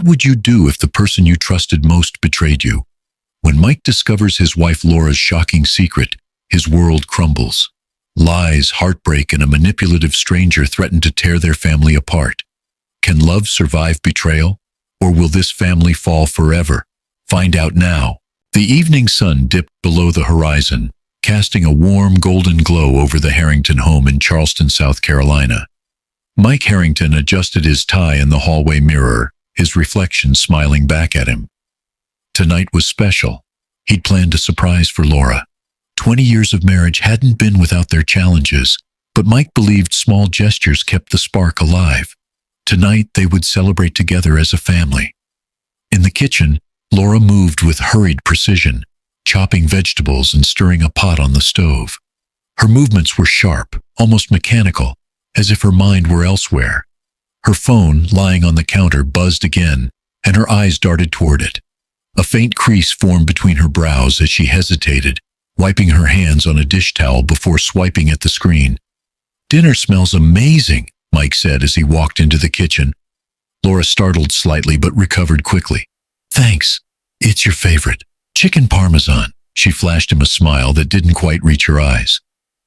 would you do if the person you trusted most betrayed you? When Mike discovers his wife Laura's shocking secret, his world crumbles. Lies, heartbreak, and a manipulative stranger threaten to tear their family apart. Can love survive betrayal? Or will this family fall forever? Find out now. The evening sun dipped below the horizon, casting a warm golden glow over the Harrington home in Charleston, South Carolina. Mike Harrington adjusted his tie in the hallway mirror, his reflection smiling back at him. Tonight was special. He'd planned a surprise for Laura. 20 years of marriage hadn't been without their challenges, but Mike believed small gestures kept the spark alive. Tonight they would celebrate together as a family. In the kitchen, Laura moved with hurried precision, chopping vegetables and stirring a pot on the stove. Her movements were sharp, almost mechanical, as if her mind were elsewhere. Her phone, lying on the counter, buzzed again, and her eyes darted toward it. A faint crease formed between her brows as she hesitated, wiping her hands on a dish towel before swiping at the screen. "Dinner smells amazing," Mike said as he walked into the kitchen. Laura startled slightly but recovered quickly. "Thanks. It's your favorite. Chicken parmesan." She flashed him a smile that didn't quite reach her eyes.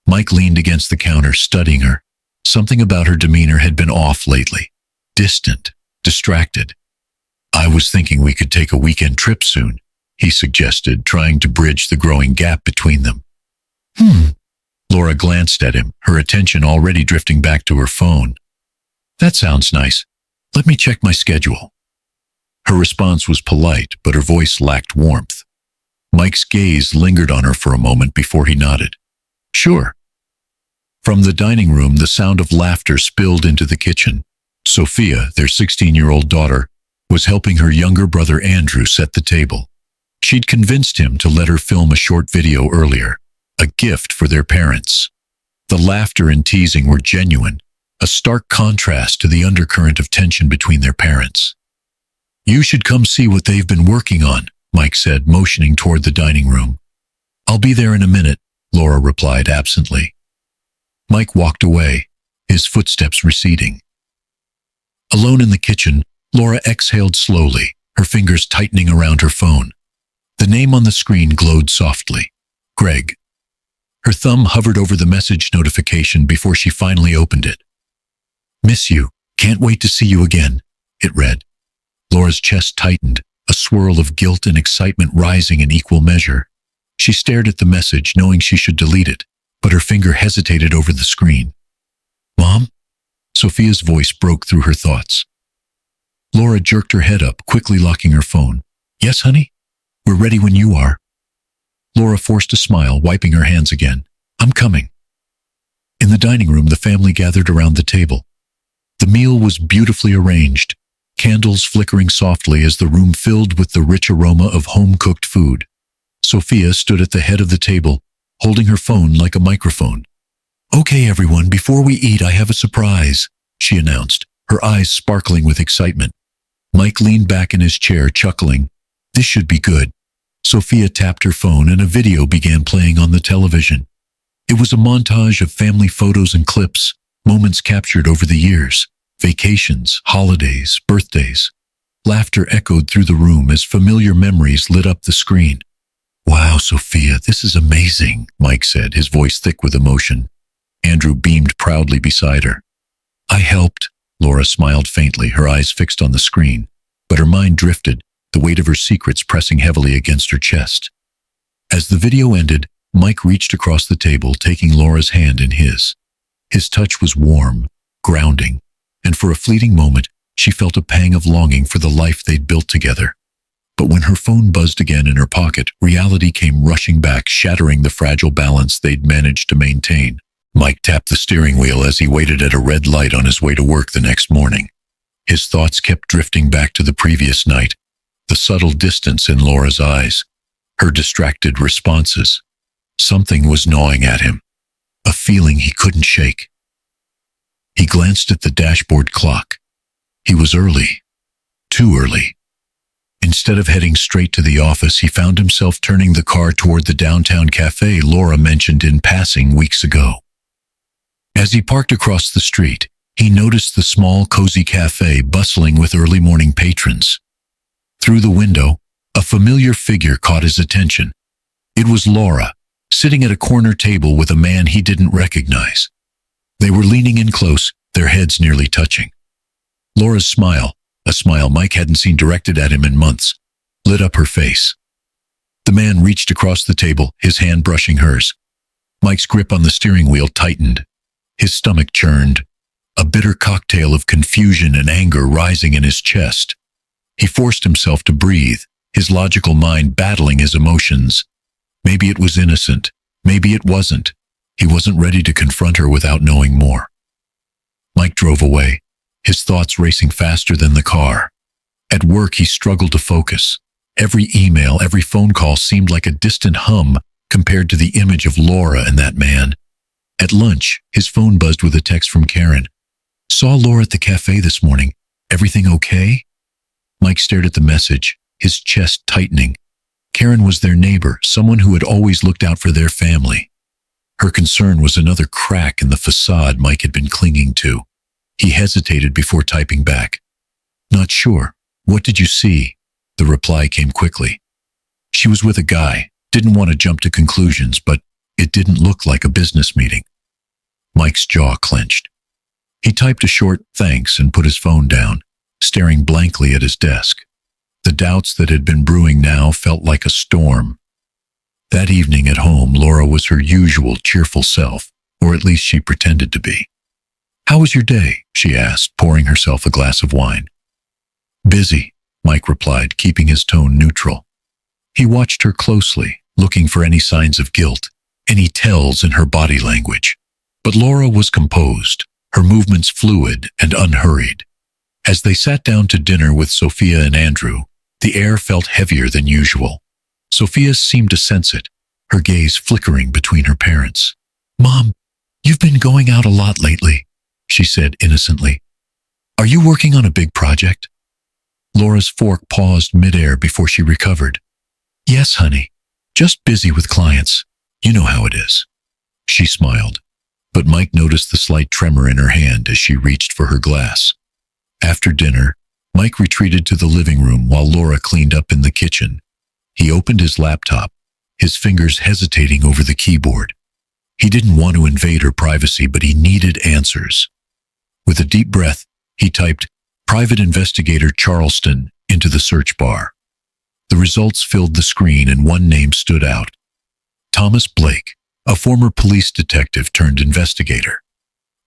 Mike leaned against the counter, studying her. Something about her demeanor had been off lately. Distant, distracted. "I was thinking we could take a weekend trip soon," he suggested, trying to bridge the growing gap between them. Laura glanced at him, her attention already drifting back to her phone. "That sounds nice. Let me check my schedule." Her response was polite, but her voice lacked warmth. Mike's gaze lingered on her for a moment before he nodded. "Sure." From the dining room, the sound of laughter spilled into the kitchen. Sophia, their 16-year-old daughter, was helping her younger brother Andrew set the table. She'd convinced him to let her film a short video earlier, a gift for their parents. The laughter and teasing were genuine, a stark contrast to the undercurrent of tension between their parents. "You should come see what they've been working on," Mike said, motioning toward the dining room. "I'll be there in a minute," Laura replied absently. Mike walked away, his footsteps receding. Alone in the kitchen, Laura exhaled slowly, her fingers tightening around her phone. The name on the screen glowed softly. Greg. Her thumb hovered over the message notification before she finally opened it. "Miss you. Can't wait to see you again," it read. Laura's chest tightened, a swirl of guilt and excitement rising in equal measure. She stared at the message, knowing she should delete it, but her finger hesitated over the screen. "Mom?" Sophia's voice broke through her thoughts. Laura jerked her head up, quickly locking her phone. "Yes, honey? We're ready when you are." Laura forced a smile, wiping her hands again. "I'm coming." In the dining room, the family gathered around the table. The meal was beautifully arranged, candles flickering softly as the room filled with the rich aroma of home-cooked food. Sophia stood at the head of the table, holding her phone like a microphone. "Okay, everyone, before we eat, I have a surprise," she announced, her eyes sparkling with excitement. Mike leaned back in his chair, chuckling. "This should be good." Sophia tapped her phone and a video began playing on the television. It was a montage of family photos and clips, moments captured over the years, vacations, holidays, birthdays. Laughter echoed through the room as familiar memories lit up the screen. "Wow, Sophia, this is amazing," Mike said, his voice thick with emotion. Andrew beamed proudly beside her. "I helped." Laura smiled faintly, her eyes fixed on the screen, but her mind drifted, the weight of her secrets pressing heavily against her chest. As the video ended, Mike reached across the table, taking Laura's hand in his. His touch was warm, grounding, and for a fleeting moment, she felt a pang of longing for the life they'd built together. But when her phone buzzed again in her pocket, reality came rushing back, shattering the fragile balance they'd managed to maintain. Mike tapped the steering wheel as he waited at a red light on his way to work the next morning. His thoughts kept drifting back to the previous night, the subtle distance in Laura's eyes, her distracted responses. Something was gnawing at him, a feeling he couldn't shake. He glanced at the dashboard clock. He was early, too early. Instead of heading straight to the office, he found himself turning the car toward the downtown cafe Laura mentioned in passing weeks ago. As he parked across the street, he noticed the small, cozy cafe bustling with early morning patrons. Through the window, a familiar figure caught his attention. It was Laura, sitting at a corner table with a man he didn't recognize. They were leaning in close, their heads nearly touching. Laura's smile, a smile Mike hadn't seen directed at him in months, lit up her face. The man reached across the table, his hand brushing hers. Mike's grip on the steering wheel tightened. His stomach churned, a bitter cocktail of confusion and anger rising in his chest. He forced himself to breathe, his logical mind battling his emotions. Maybe it was innocent, maybe it wasn't. He wasn't ready to confront her without knowing more. Mike drove away, his thoughts racing faster than the car. At work, he struggled to focus. Every email, every phone call seemed like a distant hum compared to the image of Laura and that man. At lunch, his phone buzzed with a text from Karen. "Saw Laura at the cafe this morning. Everything okay?" Mike stared at the message, his chest tightening. Karen was their neighbor, someone who had always looked out for their family. Her concern was another crack in the facade Mike had been clinging to. He hesitated before typing back. "Not sure. What did you see?" The reply came quickly. She was with a guy, didn't want to jump to conclusions, but it didn't look like a business meeting. Mike's jaw clenched. He typed a short thanks and put his phone down, staring blankly at his desk. The doubts that had been brewing now felt like a storm. That evening at home, Laura was her usual cheerful self, or at least she pretended to be. "How was your day?" she asked, pouring herself a glass of wine. "Busy," Mike replied, keeping his tone neutral. He watched her closely, looking for any signs of guilt, any tells in her body language. But Laura was composed, her movements fluid and unhurried. As they sat down to dinner with Sophia and Andrew, the air felt heavier than usual. Sophia seemed to sense it, her gaze flickering between her parents. "Mom, you've been going out a lot lately," she said innocently. "Are you working on a big project?" Laura's fork paused midair before she recovered. "Yes, honey. Just busy with clients. You know how it is." She smiled, but Mike noticed the slight tremor in her hand as she reached for her glass. After dinner, Mike retreated to the living room while Laura cleaned up in the kitchen. He opened his laptop, his fingers hesitating over the keyboard. He didn't want to invade her privacy, but he needed answers. With a deep breath, he typed "Private Investigator Charleston" into the search bar. The results filled the screen and one name stood out. Thomas Blake, a former police detective turned investigator.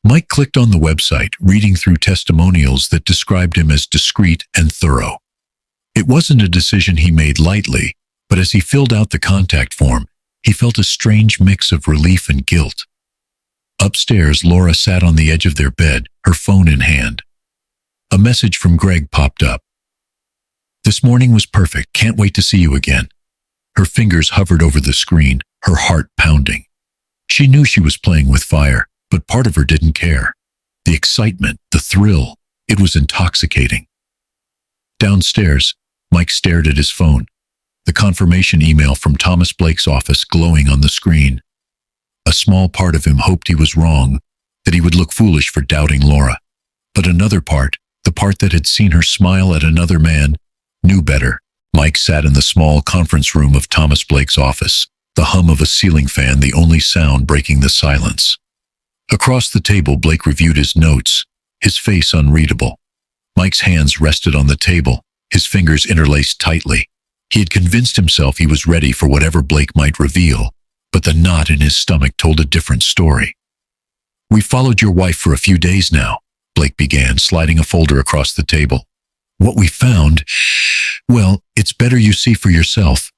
Mike clicked on the website, reading through testimonials that described him as discreet and thorough. It wasn't a decision he made lightly, but as he filled out the contact form, he felt a strange mix of relief and guilt. Upstairs, Laura sat on the edge of their bed, her phone in hand. A message from Greg popped up. "This morning was perfect. Can't wait to see you again." Her fingers hovered over the screen, her heart pounding. She knew she was playing with fire, but part of her didn't care. The excitement, the thrill, it was intoxicating. Downstairs, Mike stared at his phone, the confirmation email from Thomas Blake's office glowing on the screen. A small part of him hoped he was wrong, that he would look foolish for doubting Laura. But another part, the part that had seen her smile at another man, knew better. Mike sat in the small conference room of Thomas Blake's office, the hum of a ceiling fan the only sound breaking the silence. Across the table, Blake reviewed his notes, his face unreadable. Mike's hands rested on the table, his fingers interlaced tightly. He had convinced himself he was ready for whatever Blake might reveal, but the knot in his stomach told a different story. "We followed your wife for a few days now," Blake began, sliding a folder across the table. "What we found, well, it's better you see for yourself."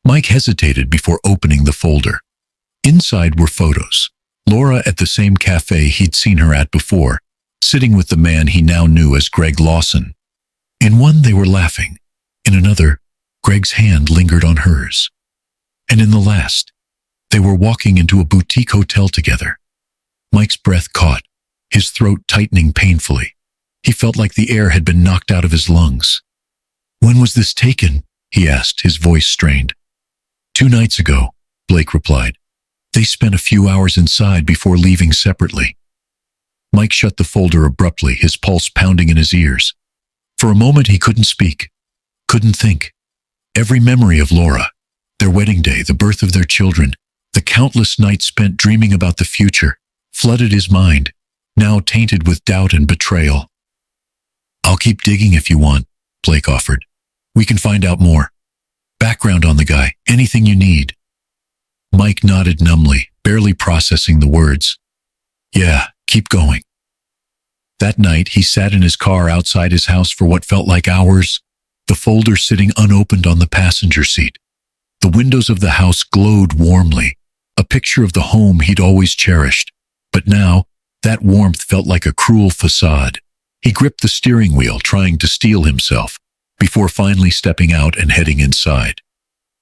Mike hesitated before opening the folder. Inside were photos. Laura at the same cafe he'd seen her at before, sitting with the man he now knew as Greg Lawson. In one, they were laughing. In another, Greg's hand lingered on hers. And in the last, they were walking into a boutique hotel together. Mike's breath caught, his throat tightening painfully. He felt like the air had been knocked out of his lungs. "When was this taken?" he asked, his voice strained. 2 nights ago, Blake replied. They spent a few hours inside before leaving separately. Mike shut the folder abruptly, his pulse pounding in his ears. For a moment he couldn't speak. Couldn't think. Every memory of Laura, their wedding day, the birth of their children, the countless nights spent dreaming about the future, flooded his mind, now tainted with doubt and betrayal. "I'll keep digging if you want," Blake offered. "We can find out more. Background on the guy, anything you need." Mike nodded numbly, barely processing the words. "Yeah, keep going." That night, he sat in his car outside his house for what felt like hours, the folder sitting unopened on the passenger seat. The windows of the house glowed warmly, a picture of the home he'd always cherished. But now, that warmth felt like a cruel facade. He gripped the steering wheel, trying to steel himself, before finally stepping out and heading inside.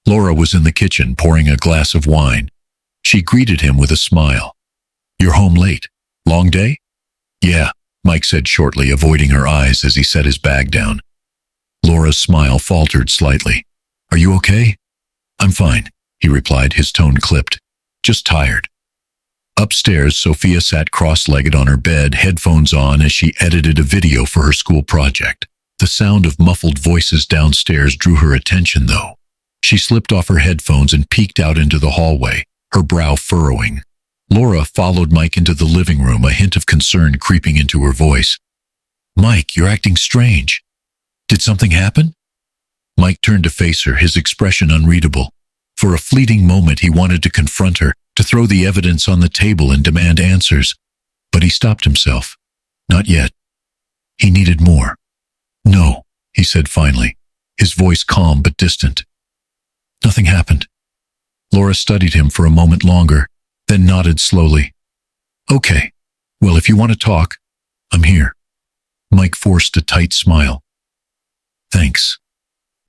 Laura was in the kitchen, pouring a glass of wine. She greeted him with a smile. "You're home late. Long day?" "Yeah," Mike said shortly, avoiding her eyes as he set his bag down. Laura's smile faltered slightly. "Are you okay?" "I'm fine," he replied, his tone clipped. "Just tired." Upstairs, Sophia sat cross-legged on her bed, headphones on as she edited a video for her school project. The sound of muffled voices downstairs drew her attention, though. She slipped off her headphones and peeked out into the hallway, her brow furrowing. Laura followed Mike into the living room, a hint of concern creeping into her voice. "Mike, you're acting strange. Did something happen?" Mike turned to face her, his expression unreadable. For a fleeting moment, he wanted to confront her, to throw the evidence on the table and demand answers. But he stopped himself. Not yet. He needed more. "No," he said finally, his voice calm but distant. "Nothing happened." Laura studied him for a moment longer, then nodded slowly. "Okay. Well, if you want to talk, I'm here." Mike forced a tight smile. "Thanks."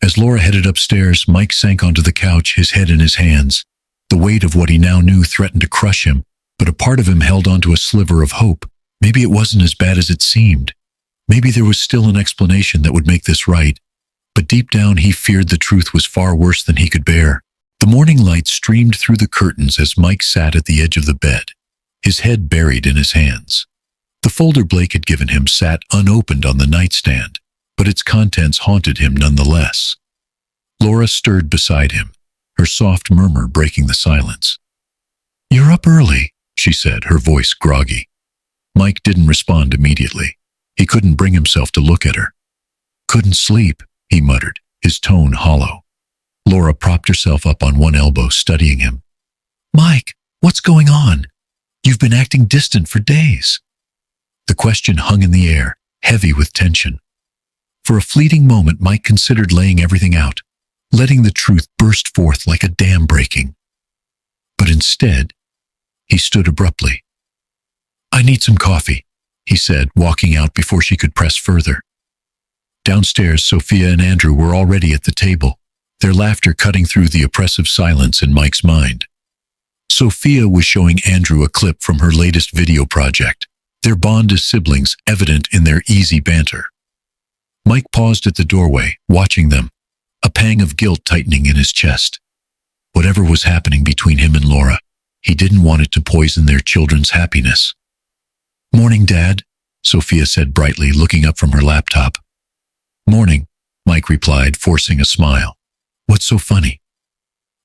As Laura headed upstairs, Mike sank onto the couch, his head in his hands. The weight of what he now knew threatened to crush him, but a part of him held onto a sliver of hope. Maybe it wasn't as bad as it seemed. Maybe there was still an explanation that would make this right. But deep down, he feared the truth was far worse than he could bear. The morning light streamed through the curtains as Mike sat at the edge of the bed, his head buried in his hands. The folder Blake had given him sat unopened on the nightstand, but its contents haunted him nonetheless. Laura stirred beside him, her soft murmur breaking the silence. "You're up early," she said, her voice groggy. Mike didn't respond immediately. He couldn't bring himself to look at her. "Couldn't sleep," he muttered, his tone hollow. Laura propped herself up on one elbow, studying him. "Mike, what's going on? You've been acting distant for days." The question hung in the air, heavy with tension. For a fleeting moment, Mike considered laying everything out, letting the truth burst forth like a dam breaking. But instead, he stood abruptly. "I need some coffee," he said, walking out before she could press further. Downstairs, Sophia and Andrew were already at the table, their laughter cutting through the oppressive silence in Mike's mind. Sophia was showing Andrew a clip from her latest video project, their bond as siblings evident in their easy banter. Mike paused at the doorway, watching them, a pang of guilt tightening in his chest. Whatever was happening between him and Laura, he didn't want it to poison their children's happiness. "Morning, Dad," Sophia said brightly, looking up from her laptop. "Morning," Mike replied, forcing a smile. "What's so funny?"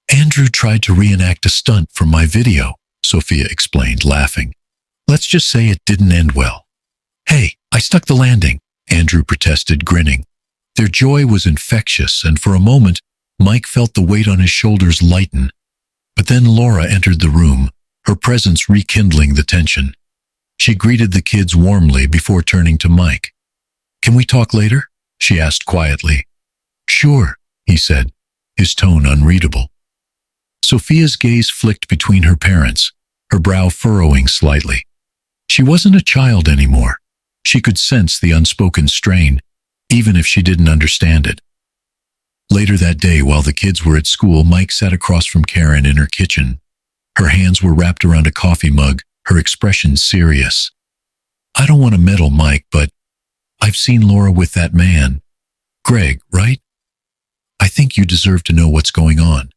"Andrew tried to reenact a stunt from my video," Sophia explained, laughing. "Let's just say it didn't end well." "Hey, I stuck the landing," Andrew protested, grinning. Their joy was infectious, and for a moment, Mike felt the weight on his shoulders lighten. But then Laura entered the room, her presence rekindling the tension. She greeted the kids warmly before turning to Mike. "Can we talk later?" she asked quietly. "Sure," he said, his tone unreadable. Sophia's gaze flicked between her parents, her brow furrowing slightly. She wasn't a child anymore. She could sense the unspoken strain, even if she didn't understand it. Later that day, while the kids were at school, Mike sat across from Karen in her kitchen. Her hands were wrapped around a coffee mug, her expression serious. "I don't want to meddle, Mike, but I've seen Laura with that man. Greg, right? I think you deserve to know what's going on."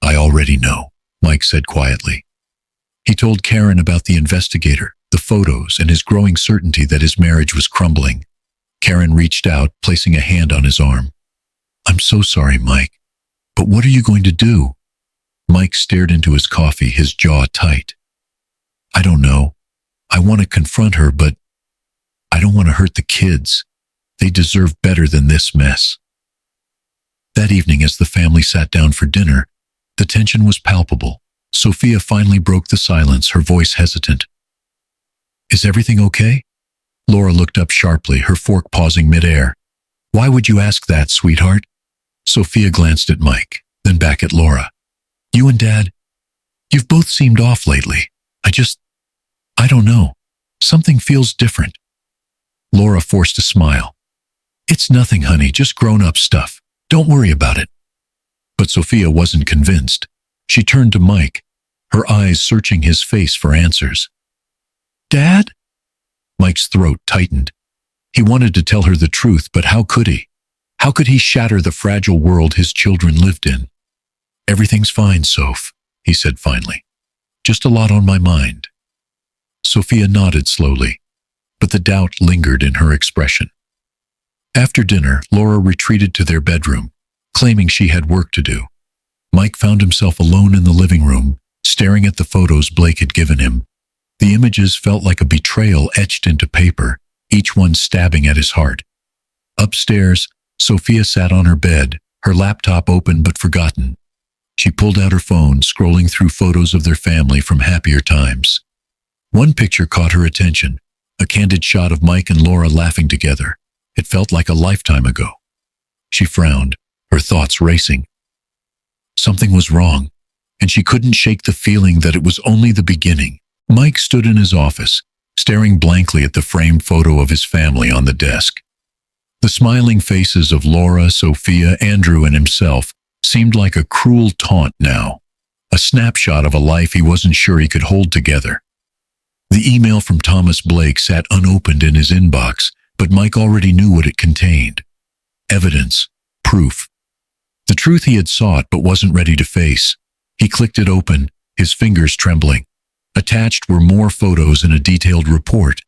"I already know," Mike said quietly. He told Karen about the investigator, the photos, and his growing certainty that his marriage was crumbling. Karen reached out, placing a hand on his arm. so sorry, Mike. But what are you going to do? Mike stared into his coffee, his jaw tight. I don't know. I want to confront her, but I don't want to hurt the kids. They deserve better than this mess. That evening, as the family sat down for dinner, the tension was palpable. Sophia finally broke the silence, her voice hesitant. Is everything okay? Laura looked up sharply, her fork pausing midair. Why would you ask that, sweetheart? Sophia glanced at Mike, then back at Laura. You and Dad, you've both seemed off lately. I don't know. Something feels different. Laura forced a smile. It's nothing, honey, just grown-up stuff. Don't worry about it. But Sophia wasn't convinced. She turned to Mike, her eyes searching his face for answers. Dad? Mike's throat tightened. He wanted to tell her the truth, but how could he? How could he shatter the fragile world his children lived in? Everything's fine, Soph, he said finally. Just a lot on my mind. Sophia nodded slowly, but the doubt lingered in her expression. After dinner, Laura retreated to their bedroom, claiming she had work to do. Mike found himself alone in the living room, staring at the photos Blake had given him. The images felt like a betrayal etched into paper, each one stabbing at his heart. Upstairs, Sophia sat on her bed, her laptop open but forgotten. She pulled out her phone, scrolling through photos of their family from happier times. One picture caught her attention, a candid shot of Mike and Laura laughing together. It felt like a lifetime ago. She frowned, her thoughts racing. Something was wrong, and she couldn't shake the feeling that it was only the beginning. Mike stood in his office, staring blankly at the framed photo of his family on the desk. The smiling faces of Laura, Sophia, Andrew, and himself seemed like a cruel taunt now, a snapshot of a life he wasn't sure he could hold together. The email from Thomas Blake sat unopened in his inbox, but Mike already knew what it contained. Evidence, proof. The truth he had sought but wasn't ready to face. He clicked it open, his fingers trembling. Attached were more photos and a detailed report.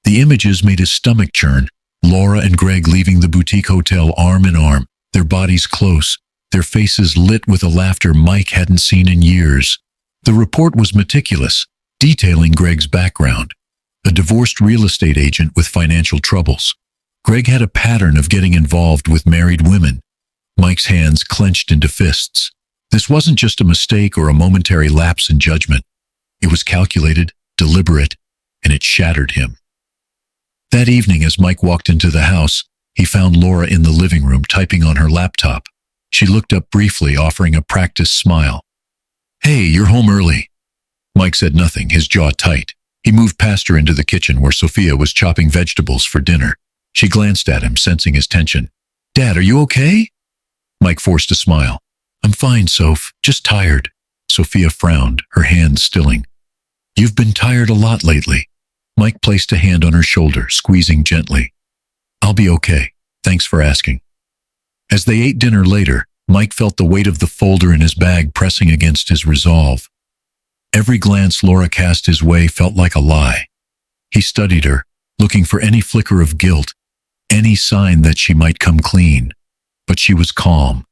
The images made his stomach churn. Laura and Greg leaving the boutique hotel arm in arm, their bodies close, their faces lit with a laughter Mike hadn't seen in years. The report was meticulous, detailing Greg's background. A divorced real estate agent with financial troubles. Greg had a pattern of getting involved with married women. Mike's hands clenched into fists. This wasn't just a mistake or a momentary lapse in judgment. It was calculated, deliberate, and it shattered him. That evening, as Mike walked into the house, he found Laura in the living room typing on her laptop. She looked up briefly, offering a practiced smile. Hey, you're home early. Mike said nothing, his jaw tight. He moved past her into the kitchen where Sophia was chopping vegetables for dinner. She glanced at him, sensing his tension. Dad, are you okay? Mike forced a smile. I'm fine, Soph, just tired. Sophia frowned, her hands stilling. You've been tired a lot lately. Mike placed a hand on her shoulder, squeezing gently. I'll be okay. Thanks for asking. As they ate dinner later, Mike felt the weight of the folder in his bag pressing against his resolve. Every glance Laura cast his way felt like a lie. He studied her, looking for any flicker of guilt, any sign that she might come clean. But she was calm,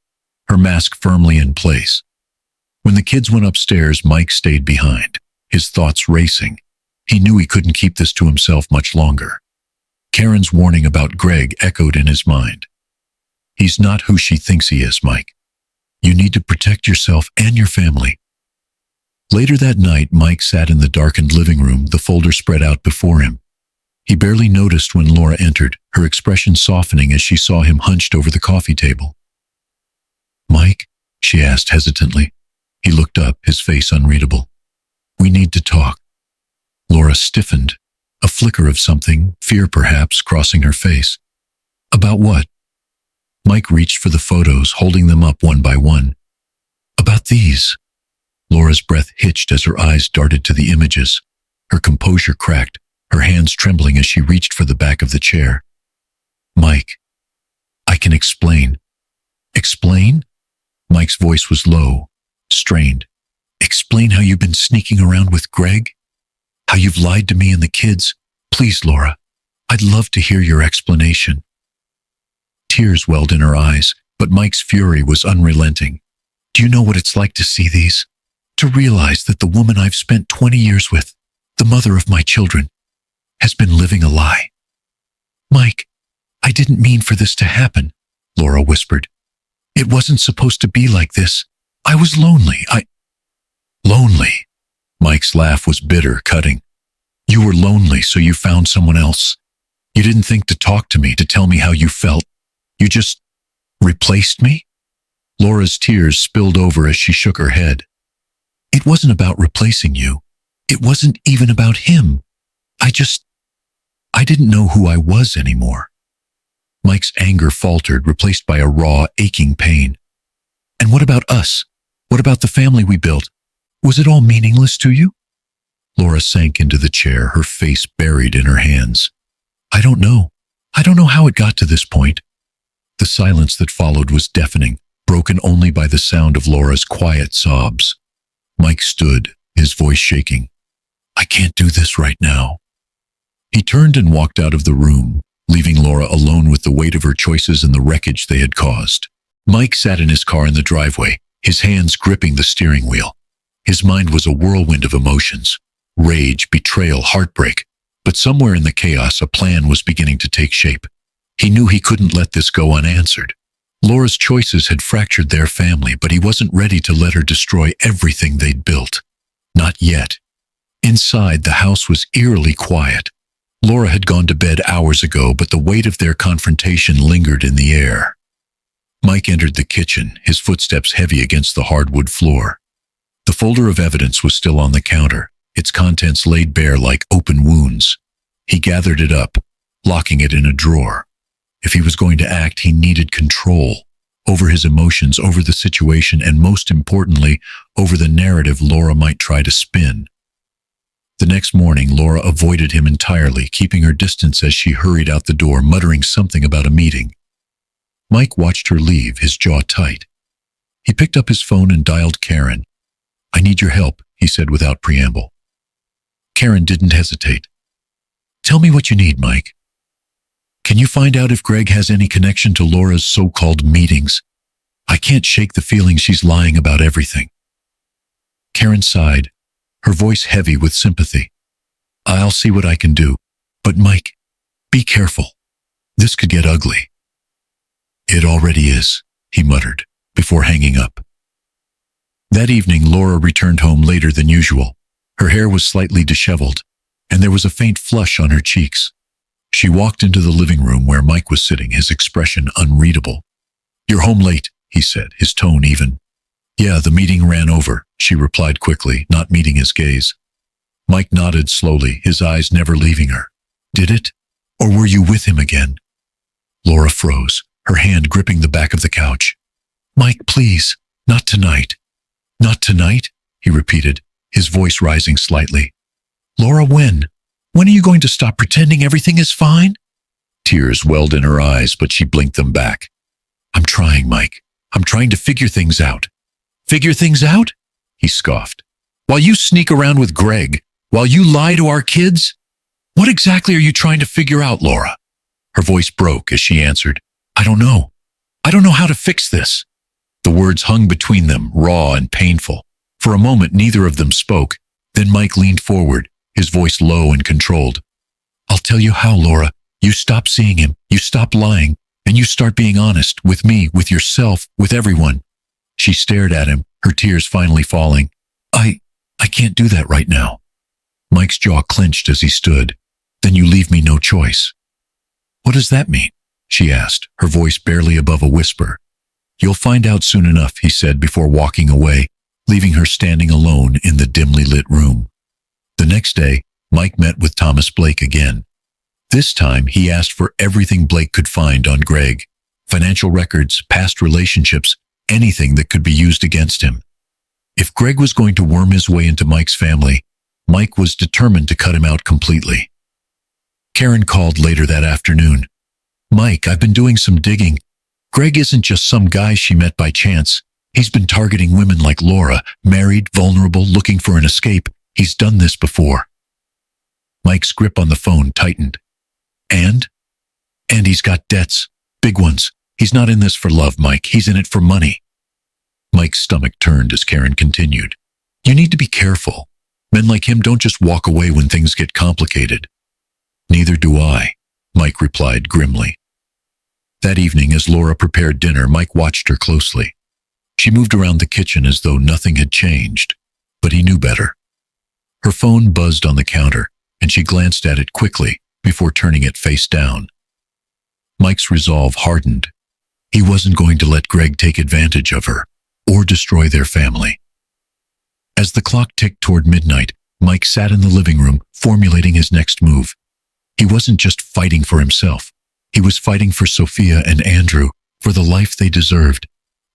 her mask firmly in place. When the kids went upstairs, Mike stayed behind, his thoughts racing. He knew he couldn't keep this to himself much longer. Karen's warning about Greg echoed in his mind. He's not who she thinks he is, Mike. You need to protect yourself and your family. Later that night, Mike sat in the darkened living room, the folder spread out before him. He barely noticed when Laura entered, her expression softening as she saw him hunched over the coffee table. Mike? She asked hesitantly. He looked up, his face unreadable. We need to talk. Laura stiffened, a flicker of something, fear perhaps, crossing her face. About what? Mike reached for the photos, holding them up one by one. About these. Laura's breath hitched as her eyes darted to the images. Her composure cracked, her hands trembling as she reached for the back of the chair. Mike, I can explain. Explain? Mike's voice was low, strained. Explain how you've been sneaking around with Greg? How you've lied to me and the kids? Please, Laura, I'd love to hear your explanation. Tears welled in her eyes, But Mike's fury was unrelenting. Do you know what it's like to see these? To realize that the woman I've spent 20 years with, the mother of my children, has been living a lie. Mike, I didn't mean for this to happen, Laura whispered. It wasn't supposed to be like this. I was lonely. Lonely? Mike's laugh was bitter, cutting. You were lonely, so you found someone else. You didn't think to talk to me, to tell me how you felt. You just replaced me? Laura's tears spilled over as she shook her head. It wasn't about replacing you. It wasn't even about him. I didn't know who I was anymore. Mike's anger faltered, replaced by a raw, aching pain. And what about us? What about the family we built? Was it all meaningless to you? Laura sank into the chair, her face buried in her hands. I don't know. I don't know how it got to this point. The silence that followed was deafening, broken only by the sound of Laura's quiet sobs. Mike stood, his voice shaking. I can't do this right now. He turned and walked out of the room, leaving Laura alone with the weight of her choices and the wreckage they had caused. Mike sat in his car in the driveway, his hands gripping the steering wheel. His mind was a whirlwind of emotions. Rage, betrayal, heartbreak. But somewhere in the chaos, a plan was beginning to take shape. He knew he couldn't let this go unanswered. Laura's choices had fractured their family, but he wasn't ready to let her destroy everything they'd built. Not yet. Inside, the house was eerily quiet. Laura had gone to bed hours ago, but the weight of their confrontation lingered in the air. Mike entered the kitchen, his footsteps heavy against the hardwood floor. The folder of evidence was still on the counter, its contents laid bare like open wounds. He gathered it up, locking it in a drawer. If he was going to act, he needed control over his emotions, over the situation, and most importantly, over the narrative Laura might try to spin. The next morning, Laura avoided him entirely, keeping her distance as she hurried out the door, muttering something about a meeting. Mike watched her leave, his jaw tight. He picked up his phone and dialed Karen. I need your help, he said without preamble. Karen didn't hesitate. Tell me what you need, Mike. Can you find out if Greg has any connection to Laura's so-called meetings? I can't shake the feeling she's lying about everything. Karen sighed, her voice heavy with sympathy. I'll see what I can do. But Mike, be careful. This could get ugly. It already is, he muttered, before hanging up. That evening, Laura returned home later than usual. Her hair was slightly disheveled, and there was a faint flush on her cheeks. She walked into the living room where Mike was sitting, his expression unreadable. You're home late, he said, his tone even. Yeah, the meeting ran over, she replied quickly, not meeting his gaze. Mike nodded slowly, his eyes never leaving her. Did it? Or were you with him again? Laura froze, her hand gripping the back of the couch. Mike, please, not tonight. Not tonight? He repeated, his voice rising slightly. Laura, when? When are you going to stop pretending everything is fine? Tears welled in her eyes, but she blinked them back. I'm trying, Mike. I'm trying to figure things out. Figure things out? He scoffed. While you sneak around with Greg, while you lie to our kids? What exactly are you trying to figure out, Laura? Her voice broke as she answered. I don't know. I don't know how to fix this. The words hung between them, raw and painful. For a moment, neither of them spoke. Then Mike leaned forward, his voice low and controlled. I'll tell you how, Laura. You stop seeing him, you stop lying, and you start being honest with me, with yourself, with everyone. She stared at him, her tears finally falling. I can't do that right now. Mike's jaw clenched as he stood. Then you leave me no choice. What does that mean? She asked, her voice barely above a whisper. You'll find out soon enough, he said before walking away, leaving her standing alone in the dimly lit room. The next day, Mike met with Thomas Blake again. This time, he asked for everything Blake could find on Greg. Financial records, past relationships, anything that could be used against him. If Greg was going to worm his way into Mike's family, Mike was determined to cut him out completely. Karen called later that afternoon. Mike, I've been doing some digging. Greg isn't just some guy she met by chance. He's been targeting women like Laura, married, vulnerable, looking for an escape. He's done this before. Mike's grip on the phone tightened. And he's got debts, big ones, He's not in this for love, Mike. He's in it for money. Mike's stomach turned as Karen continued. You need to be careful. Men like him don't just walk away when things get complicated. Neither do I, Mike replied grimly. That evening, as Laura prepared dinner, Mike watched her closely. She moved around the kitchen as though nothing had changed, but he knew better. Her phone buzzed on the counter, and she glanced at it quickly before turning it face down. Mike's resolve hardened. He wasn't going to let Greg take advantage of her or destroy their family. As the clock ticked toward midnight, Mike sat in the living room, formulating his next move. He wasn't just fighting for himself. He was fighting for Sophia and Andrew, for the life they deserved.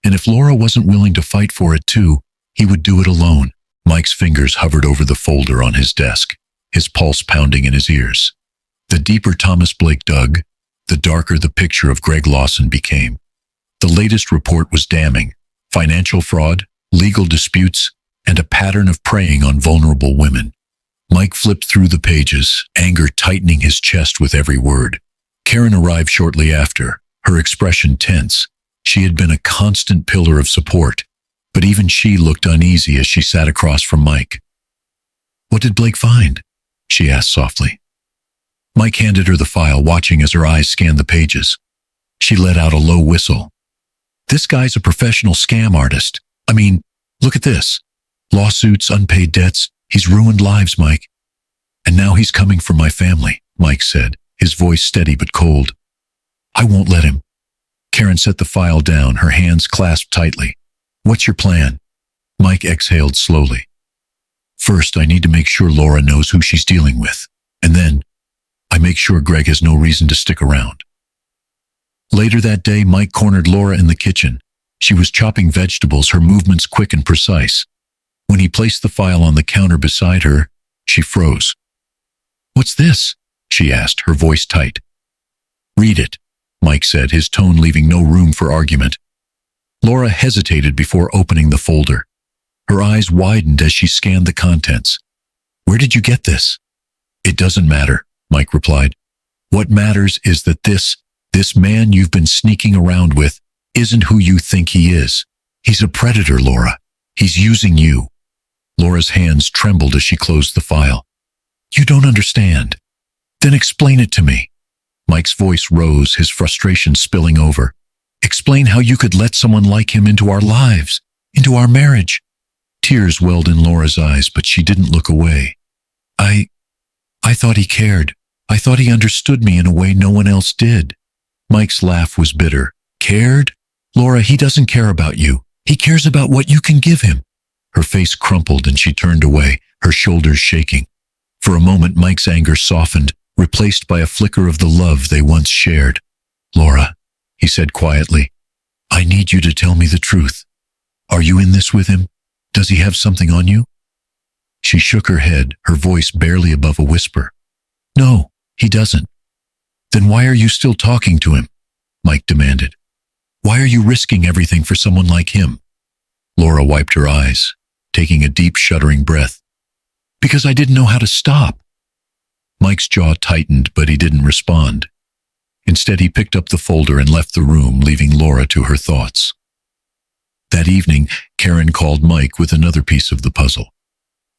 And if Laura wasn't willing to fight for it too, he would do it alone. Mike's fingers hovered over the folder on his desk, his pulse pounding in his ears. The deeper Thomas Blake dug, the darker the picture of Greg Lawson became. The latest report was damning. Financial fraud, legal disputes, and a pattern of preying on vulnerable women. Mike flipped through the pages, anger tightening his chest with every word. Karen arrived shortly after, her expression tense. She had been a constant pillar of support, but even she looked uneasy as she sat across from Mike. What did Blake find? She asked softly. Mike handed her the file, watching as her eyes scanned the pages. She let out a low whistle. This guy's a professional scam artist. I mean, look at this. Lawsuits, unpaid debts. He's ruined lives, Mike. And now he's coming for my family, Mike said, his voice steady but cold. I won't let him. Karen set the file down, her hands clasped tightly. What's your plan? Mike exhaled slowly. First, I need to make sure Laura knows who she's dealing with. And then, I make sure Greg has no reason to stick around. Later that day, Mike cornered Laura in the kitchen. She was chopping vegetables, her movements quick and precise. When he placed the file on the counter beside her, she froze. What's this? She asked, her voice tight. Read it, Mike said, his tone leaving no room for argument. Laura hesitated before opening the folder. Her eyes widened as she scanned the contents. Where did you get this? It doesn't matter, Mike replied. What matters is that this man you've been sneaking around with isn't who you think he is. He's a predator, Laura. He's using you. Laura's hands trembled as she closed the file. You don't understand. Then explain it to me. Mike's voice rose, his frustration spilling over. Explain how you could let someone like him into our lives, into our marriage. Tears welled in Laura's eyes, but she didn't look away. I thought he cared. I thought he understood me in a way no one else did. Mike's laugh was bitter. Cared? Laura, he doesn't care about you. He cares about what you can give him. Her face crumpled and she turned away, her shoulders shaking. For a moment, Mike's anger softened, replaced by a flicker of the love they once shared. Laura, he said quietly, I need you to tell me the truth. Are you in this with him? Does he have something on you? She shook her head, her voice barely above a whisper. No, he doesn't. Then why are you still talking to him? Mike demanded. Why are you risking everything for someone like him? Laura wiped her eyes, taking a deep, shuddering breath. Because I didn't know how to stop. Mike's jaw tightened, but he didn't respond. Instead, he picked up the folder and left the room, leaving Laura to her thoughts. That evening, Karen called Mike with another piece of the puzzle.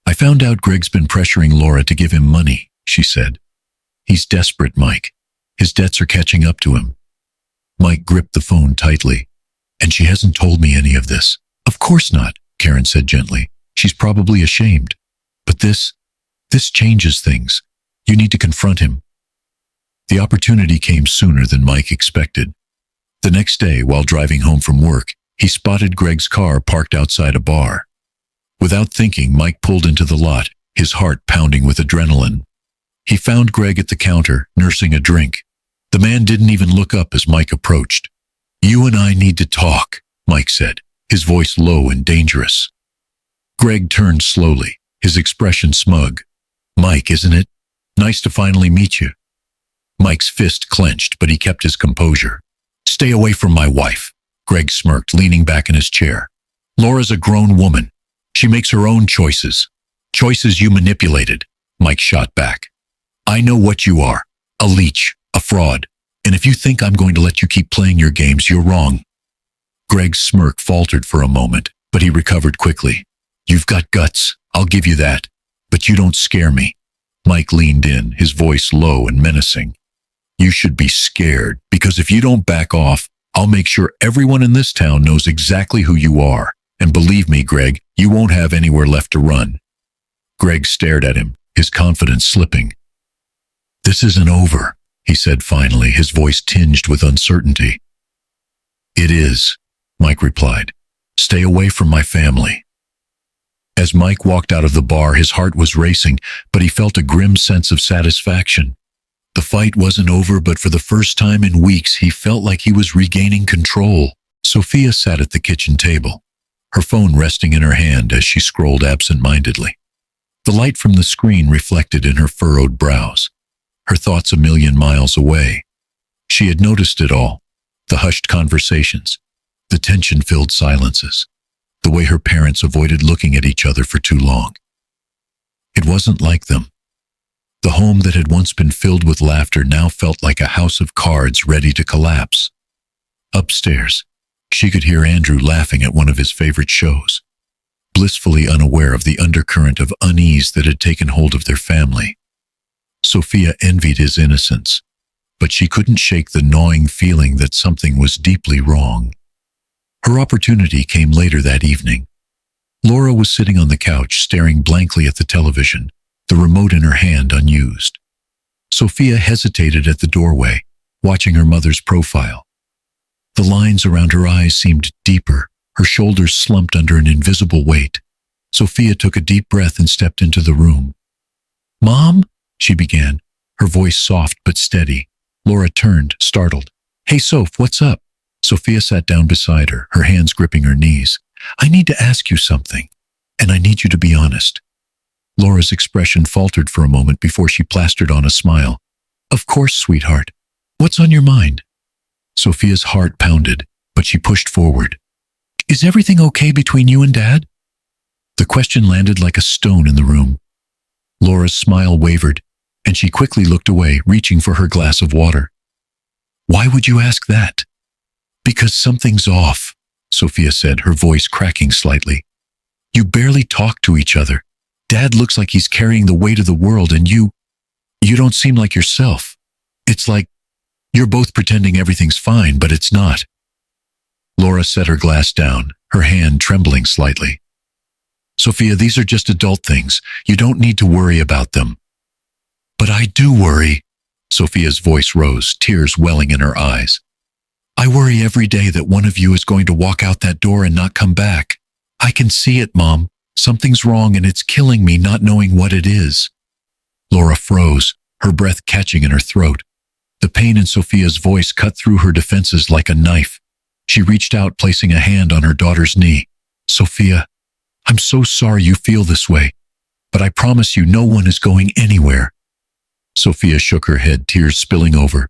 I found out Greg's been pressuring Laura to give him money, she said. He's desperate, Mike. His debts are catching up to him. Mike gripped the phone tightly. And she hasn't told me any of this. Of course not, Karen said gently. She's probably ashamed. But this changes things. You need to confront him. The opportunity came sooner than Mike expected. The next day, while driving home from work, he spotted Greg's car parked outside a bar. Without thinking, Mike pulled into the lot, his heart pounding with adrenaline. He found Greg at the counter, nursing a drink. The man didn't even look up as Mike approached. You and I need to talk, Mike said, his voice low and dangerous. Greg turned slowly, his expression smug. Mike, isn't it? Nice to finally meet you. Mike's fist clenched, but he kept his composure. Stay away from my wife, Greg smirked, leaning back in his chair. Laura's a grown woman. She makes her own choices. Choices you manipulated, Mike shot back. I know what you are. A leech, a fraud. And if you think I'm going to let you keep playing your games, you're wrong. Greg's smirk faltered for a moment, but he recovered quickly. You've got guts, I'll give you that. But you don't scare me. Mike leaned in, his voice low and menacing. You should be scared, because if you don't back off, I'll make sure everyone in this town knows exactly who you are. And believe me, Greg, you won't have anywhere left to run. Greg stared at him, his confidence slipping. This isn't over, he said finally, his voice tinged with uncertainty. It is, Mike replied. Stay away from my family. As Mike walked out of the bar, his heart was racing, but he felt a grim sense of satisfaction. The fight wasn't over, but for the first time in weeks, he felt like he was regaining control. Sophia sat at the kitchen table, her phone resting in her hand as she scrolled absent-mindedly. The light from the screen reflected in her furrowed brows, her thoughts a million miles away. She had noticed it all, the hushed conversations, the tension-filled silences, the way her parents avoided looking at each other for too long. It wasn't like them. The home that had once been filled with laughter now felt like a house of cards ready to collapse. Upstairs, she could hear Andrew laughing at one of his favorite shows, blissfully unaware of the undercurrent of unease that had taken hold of their family. Sophia envied his innocence, but she couldn't shake the gnawing feeling that something was deeply wrong. Her opportunity came later that evening. Laura was sitting on the couch, staring blankly at the television, the remote in her hand unused. Sophia hesitated at the doorway, watching her mother's profile. The lines around her eyes seemed deeper, her shoulders slumped under an invisible weight. Sophia took a deep breath and stepped into the room. "Mom?" she began, her voice soft but steady. Laura turned, startled. "Hey, Soph, what's up?" Sophia sat down beside her, her hands gripping her knees. "I need to ask you something, and I need you to be honest." Laura's expression faltered for a moment before she plastered on a smile. "Of course, sweetheart. What's on your mind?" Sophia's heart pounded, but she pushed forward. "Is everything okay between you and Dad?" The question landed like a stone in the room. Laura's smile wavered, and she quickly looked away, reaching for her glass of water. "Why would you ask that?" "Because something's off," Sophia said, her voice cracking slightly. "You barely talk to each other. Dad looks like he's carrying the weight of the world, and you don't seem like yourself. It's like you're both pretending everything's fine, but it's not." Laura set her glass down, her hand trembling slightly. "Sophia, these are just adult things. You don't need to worry about them." "But I do worry." Sophia's voice rose, tears welling in her eyes. "I worry every day that one of you is going to walk out that door and not come back. I can see it, Mom. Something's wrong, and it's killing me not knowing what it is." Laura froze, her breath catching in her throat. The pain in Sophia's voice cut through her defenses like a knife. She reached out, placing a hand on her daughter's knee. "Sophia, I'm so sorry you feel this way, but I promise you no one is going anywhere." Sophia shook her head, tears spilling over.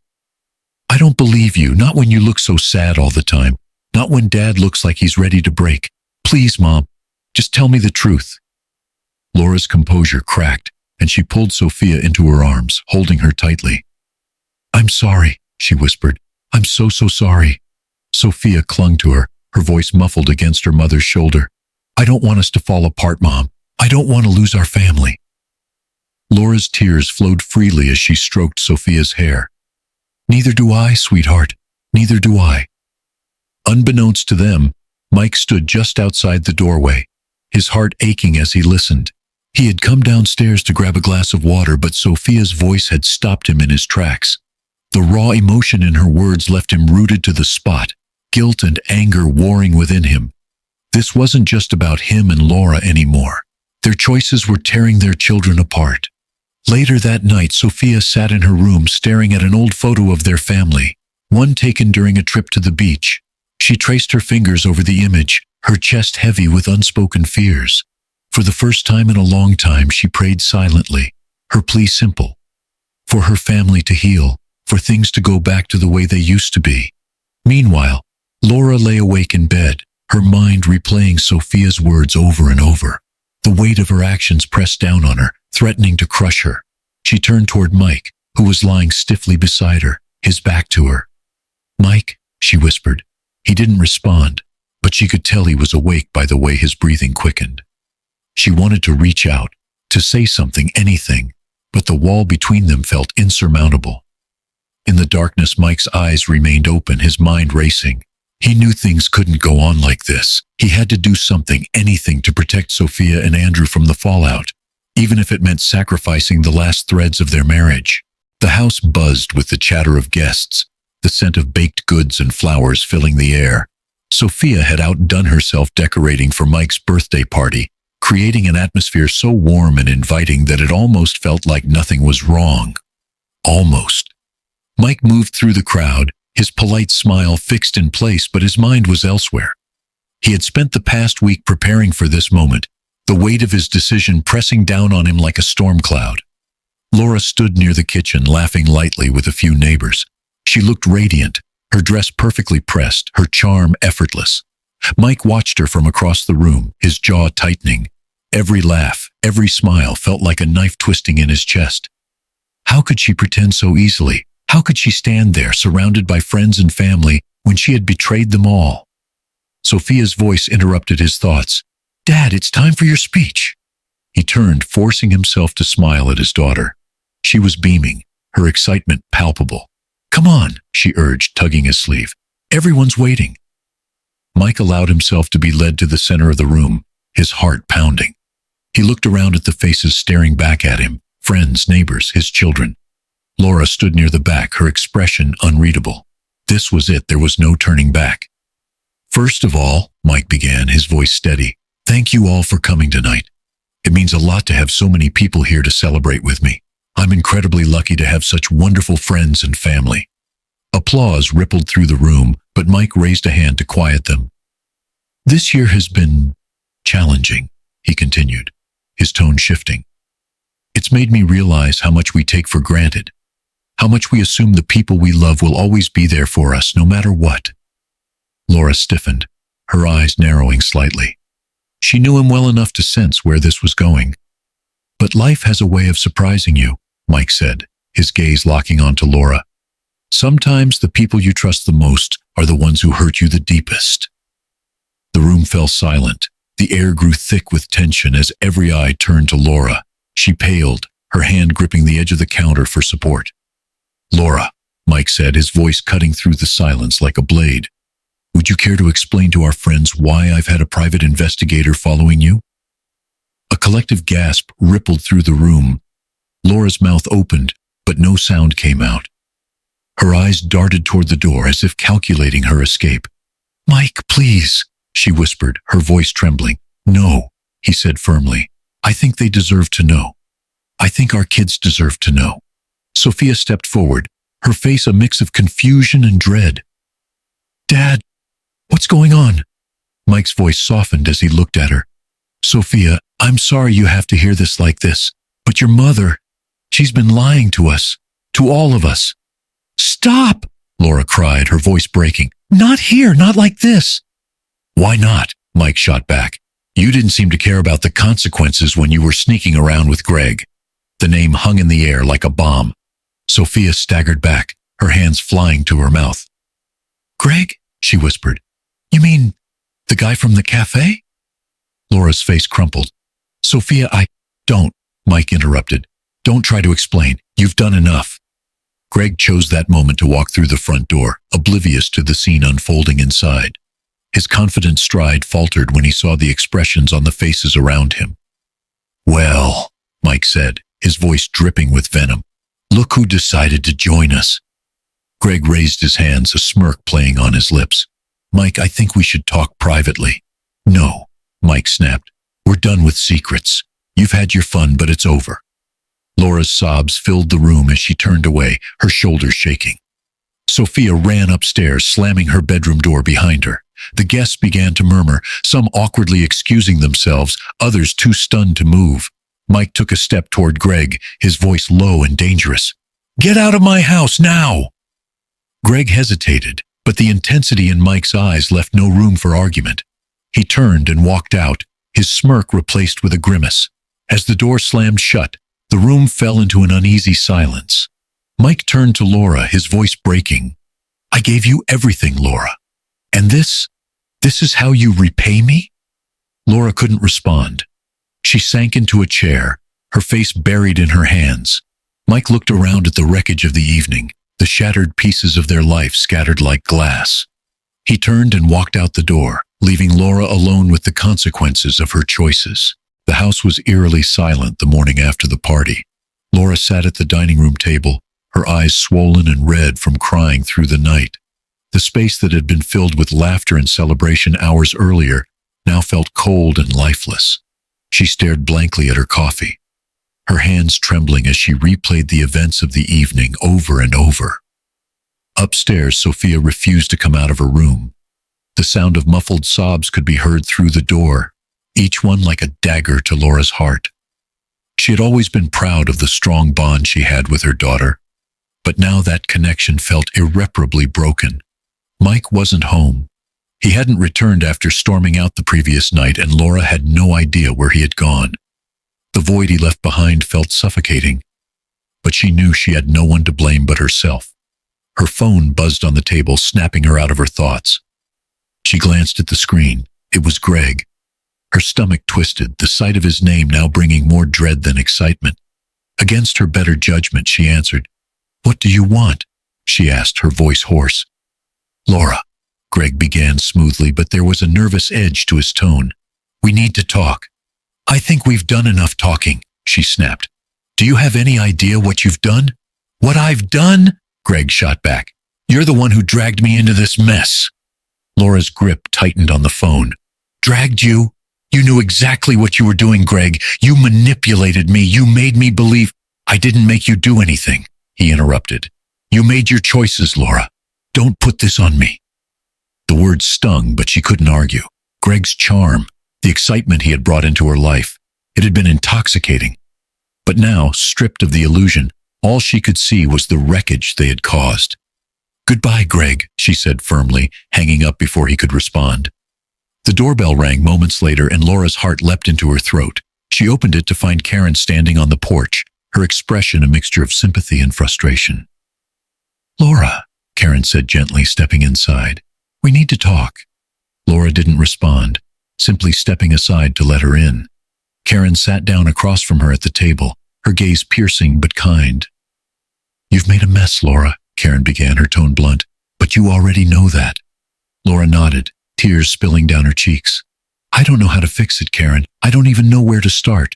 "I don't believe you, not when you look so sad all the time, not when Dad looks like he's ready to break. Please, Mom, just tell me the truth." Laura's composure cracked, and she pulled Sophia into her arms, holding her tightly. "I'm sorry," she whispered. "I'm so sorry." Sophia clung to her, her voice muffled against her mother's shoulder. "I don't want us to fall apart, Mom. I don't want to lose our family." Laura's tears flowed freely as she stroked Sophia's hair. "Neither do I, sweetheart. Neither do I." Unbeknownst to them, Mike stood just outside the doorway, his heart aching as he listened. He had come downstairs to grab a glass of water, but Sophia's voice had stopped him in his tracks. The raw emotion in her words left him rooted to the spot, guilt and anger warring within him. This wasn't just about him and Laura anymore. Their choices were tearing their children apart. Later that night, Sophia sat in her room staring at an old photo of their family, one taken during a trip to the beach. She traced her fingers over the image, her chest heavy with unspoken fears. For the first time in a long time, she prayed silently, her plea simple: for her family to heal, for things to go back to the way they used to be. Meanwhile, Laura lay awake in bed, her mind replaying Sophia's words over and over. The weight of her actions pressed down on her, threatening to crush her. She turned toward Mike, who was lying stiffly beside her, his back to her. "Mike," she whispered. He didn't respond, but she could tell he was awake by the way his breathing quickened. She wanted to reach out, to say something, anything, but the wall between them felt insurmountable. In the darkness, Mike's eyes remained open, his mind racing. He knew things couldn't go on like this. He had to do something, anything, to protect Sophia and Andrew from the fallout, even if it meant sacrificing the last threads of their marriage. The house buzzed with the chatter of guests, the scent of baked goods and flowers filling the air. Sophia had outdone herself decorating for Mike's birthday party, creating an atmosphere so warm and inviting that it almost felt like nothing was wrong. Almost. Mike moved through the crowd, his polite smile fixed in place, but his mind was elsewhere. He had spent the past week preparing for this moment, the weight of his decision pressing down on him like a storm cloud. Laura stood near the kitchen, laughing lightly with a few neighbors. She looked radiant, her dress perfectly pressed, her charm effortless. Mike watched her from across the room, his jaw tightening. Every laugh, every smile felt like a knife twisting in his chest. How could she pretend so easily? How could she stand there, surrounded by friends and family, when she had betrayed them all? Sophia's voice interrupted his thoughts. "Dad, it's time for your speech." He turned, forcing himself to smile at his daughter. She was beaming, her excitement palpable. "Come on," she urged, tugging his sleeve. "Everyone's waiting." Mike allowed himself to be led to the center of the room, his heart pounding. He looked around at the faces staring back at him, friends, neighbors, his children. Laura stood near the back, her expression unreadable. This was it, there was no turning back. "First of all," Mike began, his voice steady, "thank you all for coming tonight. It means a lot to have so many people here to celebrate with me. I'm incredibly lucky to have such wonderful friends and family." Applause rippled through the room, but Mike raised a hand to quiet them. "This year has been challenging," he continued, his tone shifting. "It's made me realize how much we take for granted, how much we assume the people we love will always be there for us, no matter what." Laura stiffened, her eyes narrowing slightly. She knew him well enough to sense where this was going. "But life has a way of surprising you," Mike said, his gaze locking onto Laura. "Sometimes the people you trust the most are the ones who hurt you the deepest." The room fell silent. The air grew thick with tension as every eye turned to Laura. She paled, her hand gripping the edge of the counter for support. "Laura," Mike said, his voice cutting through the silence like a blade, "would you care to explain to our friends why I've had a private investigator following you?" A collective gasp rippled through the room. Laura's mouth opened, but no sound came out. Her eyes darted toward the door as if calculating her escape. "Mike, please," she whispered, her voice trembling. "No," he said firmly. "I think they deserve to know. I think our kids deserve to know." Sophia stepped forward, her face a mix of confusion and dread. "Dad, what's going on?" Mike's voice softened as he looked at her. "Sophia, I'm sorry you have to hear this like this, but your mother, she's been lying to us, to all of us." "Stop!" Laura cried, her voice breaking. "Not here, not like this." "Why not?" Mike shot back. "You didn't seem to care about the consequences when you were sneaking around with Greg." The name hung in the air like a bomb. Sophia staggered back, her hands flying to her mouth. "Greg?" she whispered. "You mean the guy from the cafe?" Laura's face crumpled. "Sophia, don't," Mike interrupted. "Don't try to explain. You've done enough." Greg chose that moment to walk through the front door, oblivious to the scene unfolding inside. His confident stride faltered when he saw the expressions on the faces around him. "Well," Mike said, his voice dripping with venom, "look who decided to join us." Greg raised his hands, a smirk playing on his lips. "Mike, I think we should talk privately." "No," Mike snapped. "We're done with secrets. You've had your fun, but it's over." Laura's sobs filled the room as she turned away, her shoulders shaking. Sophia ran upstairs, slamming her bedroom door behind her. The guests began to murmur, some awkwardly excusing themselves, others too stunned to move. Mike took a step toward Greg, his voice low and dangerous. "Get out of my house now!" Greg hesitated, but the intensity in Mike's eyes left no room for argument. He turned and walked out, his smirk replaced with a grimace. As the door slammed shut, the room fell into an uneasy silence. Mike turned to Laura, his voice breaking. "I gave you everything, Laura. And this is how you repay me?" Laura couldn't respond. She sank into a chair, her face buried in her hands. Mike looked around at the wreckage of the evening, the shattered pieces of their life scattered like glass. He turned and walked out the door, leaving Laura alone with the consequences of her choices. The house was eerily silent the morning after the party. Laura sat at the dining room table, her eyes swollen and red from crying through the night. The space that had been filled with laughter and celebration hours earlier now felt cold and lifeless. She stared blankly at her coffee, her hands trembling as she replayed the events of the evening over and over. Upstairs, Sophia refused to come out of her room. The sound of muffled sobs could be heard through the door, each one like a dagger to Laura's heart. She had always been proud of the strong bond she had with her daughter, but now that connection felt irreparably broken. Mike wasn't home. He hadn't returned after storming out the previous night, and Laura had no idea where he had gone. The void he left behind felt suffocating, but she knew she had no one to blame but herself. Her phone buzzed on the table, snapping her out of her thoughts. She glanced at the screen. It was Greg. Her stomach twisted, the sight of his name now bringing more dread than excitement. Against her better judgment, she answered. "What do you want?" she asked, her voice hoarse. "Laura," Greg began smoothly, but there was a nervous edge to his tone. "We need to talk." "I think we've done enough talking," she snapped. "Do you have any idea what you've done?" "What I've done?" Greg shot back. "You're the one who dragged me into this mess." Laura's grip tightened on the phone. "Dragged you? You knew exactly what you were doing, Greg. You manipulated me. You made me believe—" "I didn't make you do anything," he interrupted. "You made your choices, Laura. Don't put this on me." The words stung, but she couldn't argue. Greg's charm, the excitement he had brought into her life, it had been intoxicating. But now, stripped of the illusion, all she could see was the wreckage they had caused. "Goodbye, Greg," she said firmly, hanging up before he could respond. The doorbell rang moments later, and Laura's heart leapt into her throat. She opened it to find Karen standing on the porch, her expression a mixture of sympathy and frustration. "Laura," Karen said gently, stepping inside. "We need to talk." Laura didn't respond, simply stepping aside to let her in. Karen sat down across from her at the table, her gaze piercing but kind. "You've made a mess, Laura," Karen began, her tone blunt, "but you already know that." Laura nodded, tears spilling down her cheeks. "I don't know how to fix it, Karen. I don't even know where to start."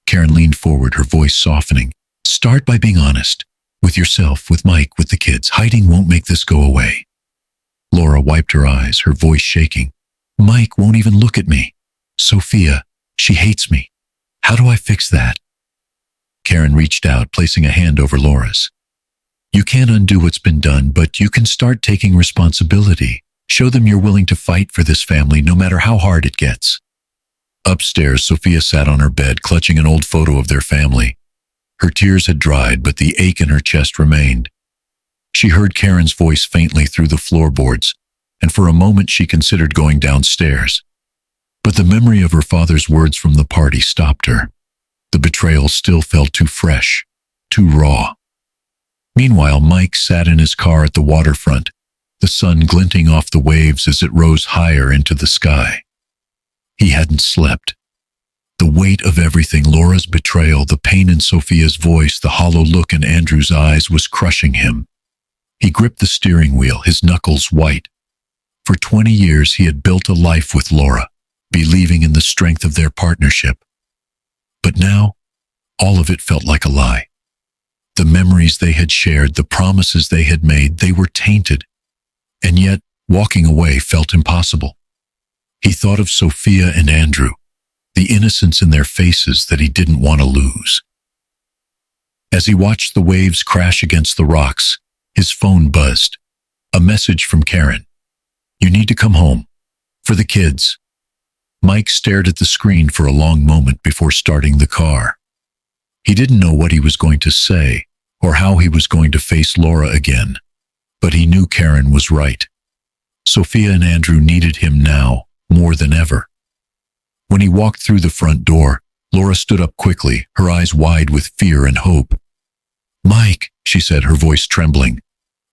Karen leaned forward, her voice softening. "Start by being honest. With yourself, with Mike, with the kids. Hiding won't make this go away." Laura wiped her eyes, her voice shaking. "Mike won't even look at me. Sophia, she hates me. How do I fix that?" Karen reached out, placing a hand over Laura's. "You can't undo what's been done, but you can start taking responsibility. Show them you're willing to fight for this family, no matter how hard it gets." Upstairs, Sophia sat on her bed, clutching an old photo of their family. Her tears had dried, but the ache in her chest remained. She heard Karen's voice faintly through the floorboards, and for a moment she considered going downstairs. But the memory of her father's words from the party stopped her. The betrayal still felt too fresh, too raw. Meanwhile, Mike sat in his car at the waterfront, the sun glinting off the waves as it rose higher into the sky. He hadn't slept. The weight of everything, Laura's betrayal, the pain in Sophia's voice, the hollow look in Andrew's eyes, was crushing him. He gripped the steering wheel, his knuckles white. For 20 years he had built a life with Laura, believing in the strength of their partnership. But now, all of it felt like a lie. The memories they had shared, the promises they had made, they were tainted. And yet, walking away felt impossible. He thought of Sophia and Andrew, the innocence in their faces that he didn't want to lose. As he watched the waves crash against the rocks, his phone buzzed. A message from Karen. "You need to come home. For the kids." Mike stared at the screen for a long moment before starting the car. He didn't know what he was going to say or how he was going to face Laura again, but he knew Karen was right. Sophia and Andrew needed him now more than ever. When he walked through the front door, Laura stood up quickly, her eyes wide with fear and hope. "Mike," she said, her voice trembling.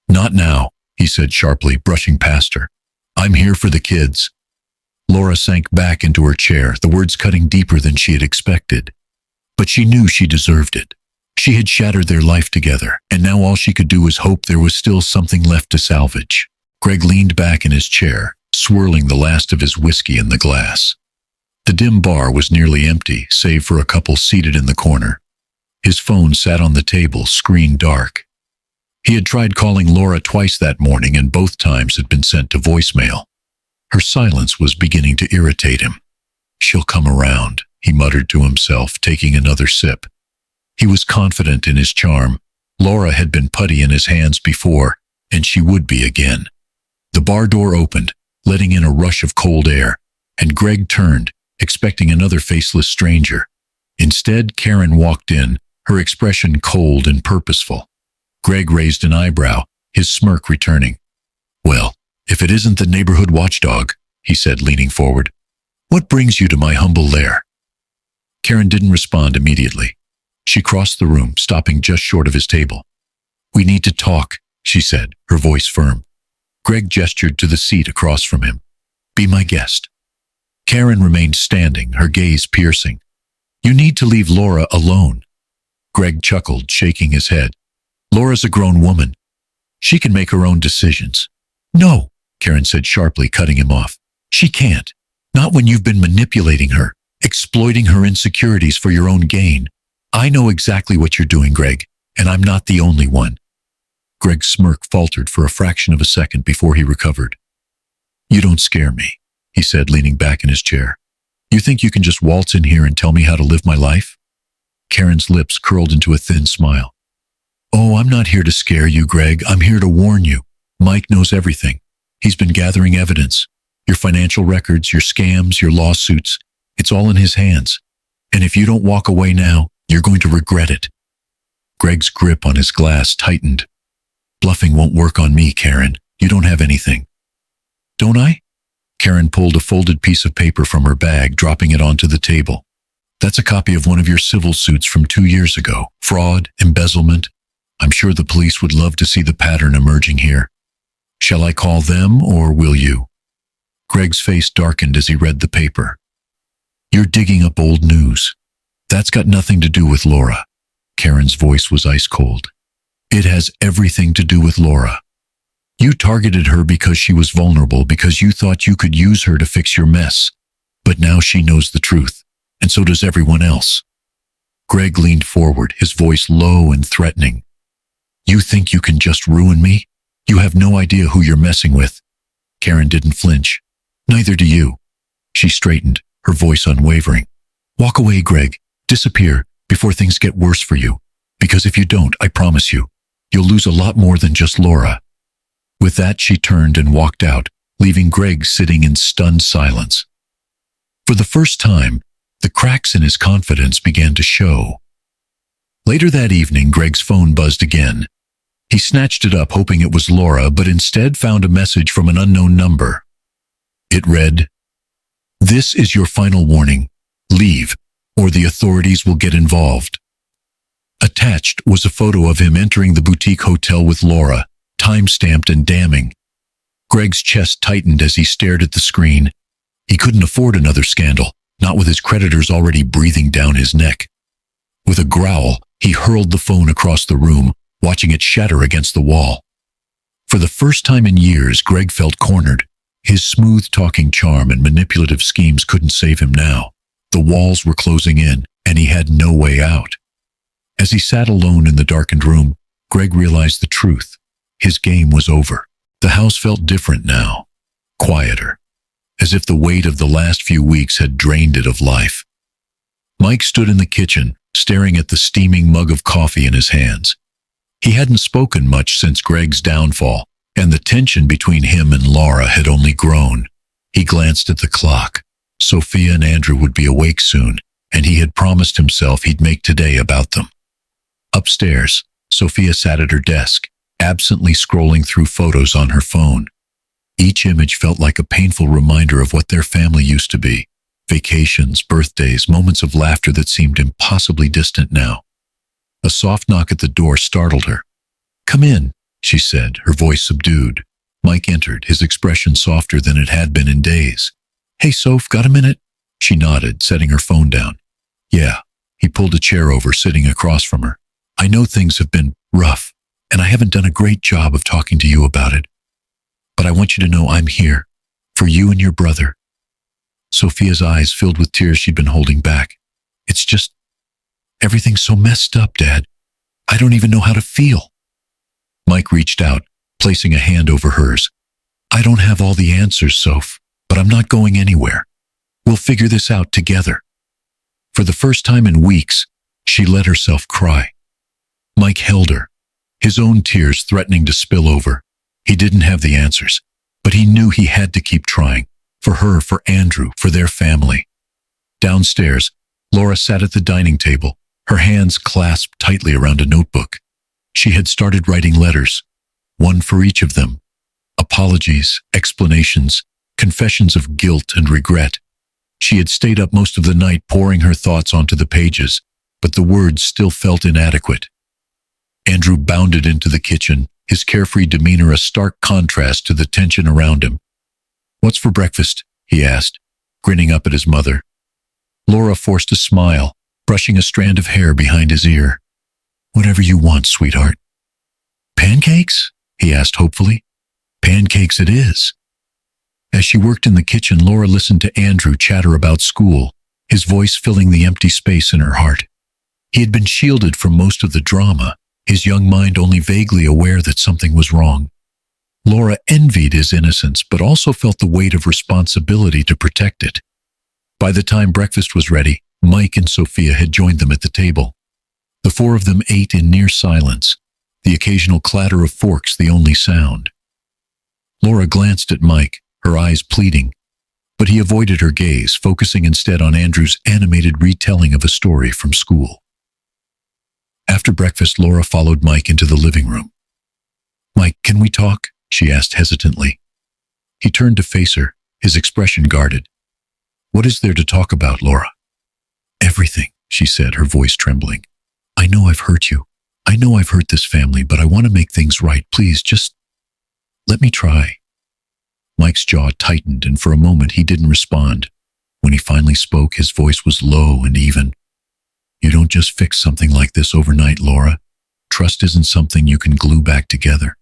Not now, he said sharply, brushing past her. I'm here for the kids. Laura sank back into her chair, the words cutting deeper than she had expected. But she knew she deserved it. She had shattered their life together, and now all she could do was hope there was still something left to salvage. Greg leaned back in his chair, swirling the last of his whiskey in the glass. The dim bar was nearly empty, save for a couple seated in the corner. His phone sat on the table, screen dark. He had tried calling Laura twice that morning, and both times had been sent to voicemail. Her silence was beginning to irritate him. She'll come around, he muttered to himself, taking another sip. He was confident in his charm. Laura had been putty in his hands before, and she would be again. The bar door opened, letting in a rush of cold air, and Greg turned, expecting another faceless stranger. Instead, Karen walked in, her expression cold and purposeful. Greg raised an eyebrow, his smirk returning. Well, if it isn't the neighborhood watchdog, he said, leaning forward. What brings you to my humble lair? Karen didn't respond immediately. She crossed the room, stopping just short of his table. We need to talk, she said, her voice firm. Greg gestured to the seat across from him. Be my guest. Karen remained standing, her gaze piercing. You need to leave Laura alone. Greg chuckled, shaking his head. Laura's a grown woman. She can make her own decisions. No, Karen said sharply, cutting him off. She can't. Not when you've been manipulating her, exploiting her insecurities for your own gain. I know exactly what you're doing, Greg, and I'm not the only one. Greg's smirk faltered for a fraction of a second before he recovered. You don't scare me, he said, leaning back in his chair. You think you can just waltz in here and tell me how to live my life? Karen's lips curled into a thin smile. Oh, I'm not here to scare you, Greg. I'm here to warn you. Mike knows everything. He's been gathering evidence. Your financial records, your scams, your lawsuits. It's all in his hands. And if you don't walk away now, you're going to regret it. Greg's grip on his glass tightened. Bluffing won't work on me, Karen. You don't have anything. Don't I? Karen pulled a folded piece of paper from her bag, dropping it onto the table. That's a copy of one of your civil suits from 2 years ago. Fraud, embezzlement. I'm sure the police would love to see the pattern emerging here. Shall I call them, or will you? Greg's face darkened as he read the paper. You're digging up old news. That's got nothing to do with Laura. Karen's voice was ice cold. It has everything to do with Laura. You targeted her because she was vulnerable, because you thought you could use her to fix your mess. But now she knows the truth, and so does everyone else. Greg leaned forward, his voice low and threatening. You think you can just ruin me? You have no idea who you're messing with. Karen didn't flinch. Neither do you. She straightened, her voice unwavering. Walk away, Greg. Disappear before things get worse for you. Because if you don't, I promise you, you'll lose a lot more than just Laura. With that, she turned and walked out, leaving Greg sitting in stunned silence. For the first time, the cracks in his confidence began to show. Later that evening, Greg's phone buzzed again. He snatched it up, hoping it was Laura, but instead found a message from an unknown number. It read, This is your final warning. Leave, or the authorities will get involved. Attached was a photo of him entering the boutique hotel with Laura, time-stamped and damning. Greg's chest tightened as he stared at the screen. He couldn't afford another scandal, not with his creditors already breathing down his neck. With a growl, he hurled the phone across the room, watching it shatter against the wall. For the first time in years, Greg felt cornered. His smooth-talking charm and manipulative schemes couldn't save him now. The walls were closing in, and he had no way out. As he sat alone in the darkened room, Greg realized the truth. His game was over. The house felt different now, quieter, as if the weight of the last few weeks had drained it of life. Mike stood in the kitchen, staring at the steaming mug of coffee in his hands. He hadn't spoken much since Greg's downfall, and the tension between him and Laura had only grown. He glanced at the clock. Sophia and Andrew would be awake soon, and he had promised himself he'd make today about them. Upstairs, Sophia sat at her desk, absently scrolling through photos on her phone. Each image felt like a painful reminder of what their family used to be. Vacations, birthdays, moments of laughter that seemed impossibly distant now. A soft knock at the door startled her. "Come in," she said, her voice subdued. Mike entered, his expression softer than it had been in days. "Hey, Soph, got a minute?" She nodded, setting her phone down. "Yeah." He pulled a chair over, sitting across from her. "I know things have been rough, and I haven't done a great job of talking to you about it. But I want you to know I'm here, for you and your brother." Sophia's eyes filled with tears she'd been holding back. "It's just, everything's so messed up, Dad. I don't even know how to feel." Mike reached out, placing a hand over hers. "I don't have all the answers, Soph, but I'm not going anywhere. We'll figure this out together." For the first time in weeks, she let herself cry. Mike held her, his own tears threatening to spill over. He didn't have the answers, but he knew he had to keep trying. For her, for Andrew, for their family. Downstairs, Laura sat at the dining table, her hands clasped tightly around a notebook. She had started writing letters, one for each of them. Apologies, explanations, confessions of guilt and regret. She had stayed up most of the night pouring her thoughts onto the pages, but the words still felt inadequate. Andrew bounded into the kitchen, his carefree demeanor a stark contrast to the tension around him. "What's for breakfast?" he asked, grinning up at his mother. Laura forced a smile, brushing a strand of hair behind his ear. "Whatever you want, sweetheart." "Pancakes?" he asked hopefully. "Pancakes it is." As she worked in the kitchen, Laura listened to Andrew chatter about school, his voice filling the empty space in her heart. He had been shielded from most of the drama, his young mind only vaguely aware that something was wrong. Laura envied his innocence, but also felt the weight of responsibility to protect it. By the time breakfast was ready, Mike and Sophia had joined them at the table. The four of them ate in near silence, the occasional clatter of forks the only sound. Laura glanced at Mike, her eyes pleading, but he avoided her gaze, focusing instead on Andrew's animated retelling of a story from school. After breakfast, Laura followed Mike into the living room. "Mike, can we talk?" she asked hesitantly. He turned to face her, his expression guarded. "What is there to talk about, Laura?" "Everything," she said, her voice trembling. "I know I've hurt you. I know I've hurt this family, but I want to make things right. Please, just let me try." Mike's jaw tightened, and for a moment he didn't respond. When he finally spoke, his voice was low and even. "You don't just fix something like this overnight, Laura. Trust isn't something you can glue back together."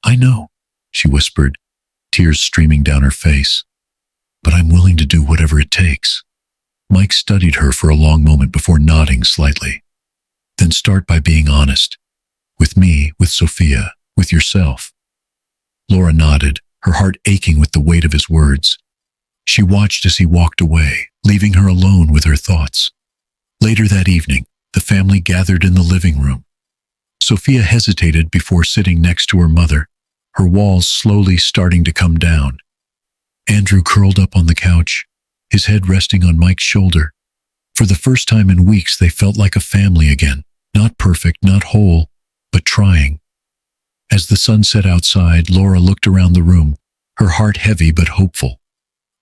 "I know," she whispered, tears streaming down her face. "But I'm willing to do whatever it takes." Mike studied her for a long moment before nodding slightly. "Then start by being honest. With me, with Sophia, with yourself." Laura nodded, her heart aching with the weight of his words. She watched as he walked away, leaving her alone with her thoughts. Later that evening, the family gathered in the living room. Sophia hesitated before sitting next to her mother, her walls slowly starting to come down. Andrew curled up on the couch, his head resting on Mike's shoulder. For the first time in weeks, they felt like a family again, not perfect, not whole, but trying. As the sun set outside, Laura looked around the room, her heart heavy but hopeful.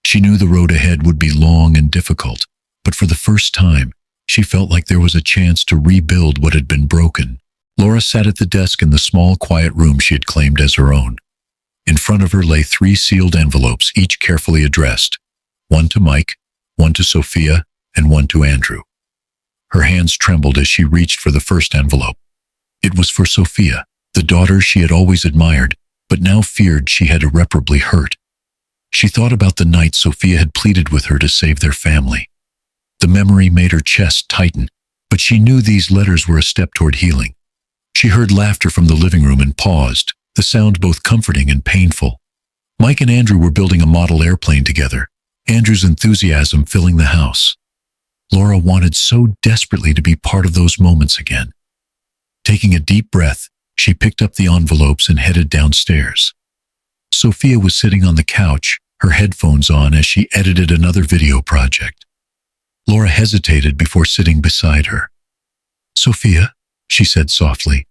She knew the road ahead would be long and difficult, but for the first time, she felt like there was a chance to rebuild what had been broken. Laura sat at the desk in the small, quiet room she had claimed as her own. In front of her lay 3 sealed envelopes, each carefully addressed. One to Mike, one to Sophia, and one to Andrew. Her hands trembled as she reached for the first envelope. It was for Sophia, the daughter she had always admired, but now feared she had irreparably hurt. She thought about the night Sophia had pleaded with her to save their family. The memory made her chest tighten, but she knew these letters were a step toward healing. She heard laughter from the living room and paused, the sound both comforting and painful. Mike and Andrew were building a model airplane together, Andrew's enthusiasm filling the house. Laura wanted so desperately to be part of those moments again. Taking a deep breath, she picked up the envelopes and headed downstairs. Sophia was sitting on the couch, her headphones on as she edited another video project. Laura hesitated before sitting beside her. "Sophia?" she said softly.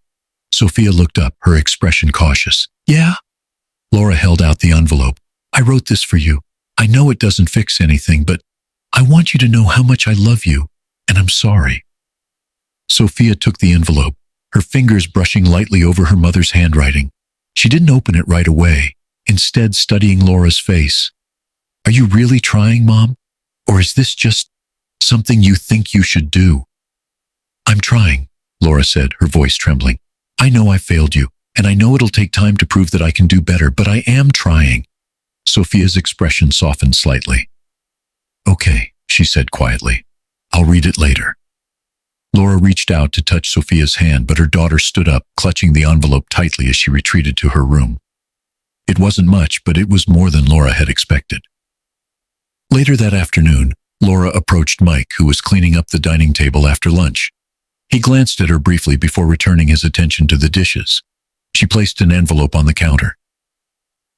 Sophia looked up, her expression cautious. "Yeah?" Laura held out the envelope. "I wrote this for you. I know it doesn't fix anything, but I want you to know how much I love you, and I'm sorry." Sophia took the envelope, her fingers brushing lightly over her mother's handwriting. She didn't open it right away, instead studying Laura's face. "Are you really trying, Mom? Or is this just something you think you should do?" "I'm trying," Laura said, her voice trembling. "I know I failed you, and I know it'll take time to prove that I can do better, but I am trying." Sophia's expression softened slightly. "Okay," she said quietly. "I'll read it later." Laura reached out to touch Sophia's hand, but her daughter stood up, clutching the envelope tightly as she retreated to her room. It wasn't much, but it was more than Laura had expected. Later that afternoon, Laura approached Mike, who was cleaning up the dining table after lunch. He glanced at her briefly before returning his attention to the dishes. She placed an envelope on the counter.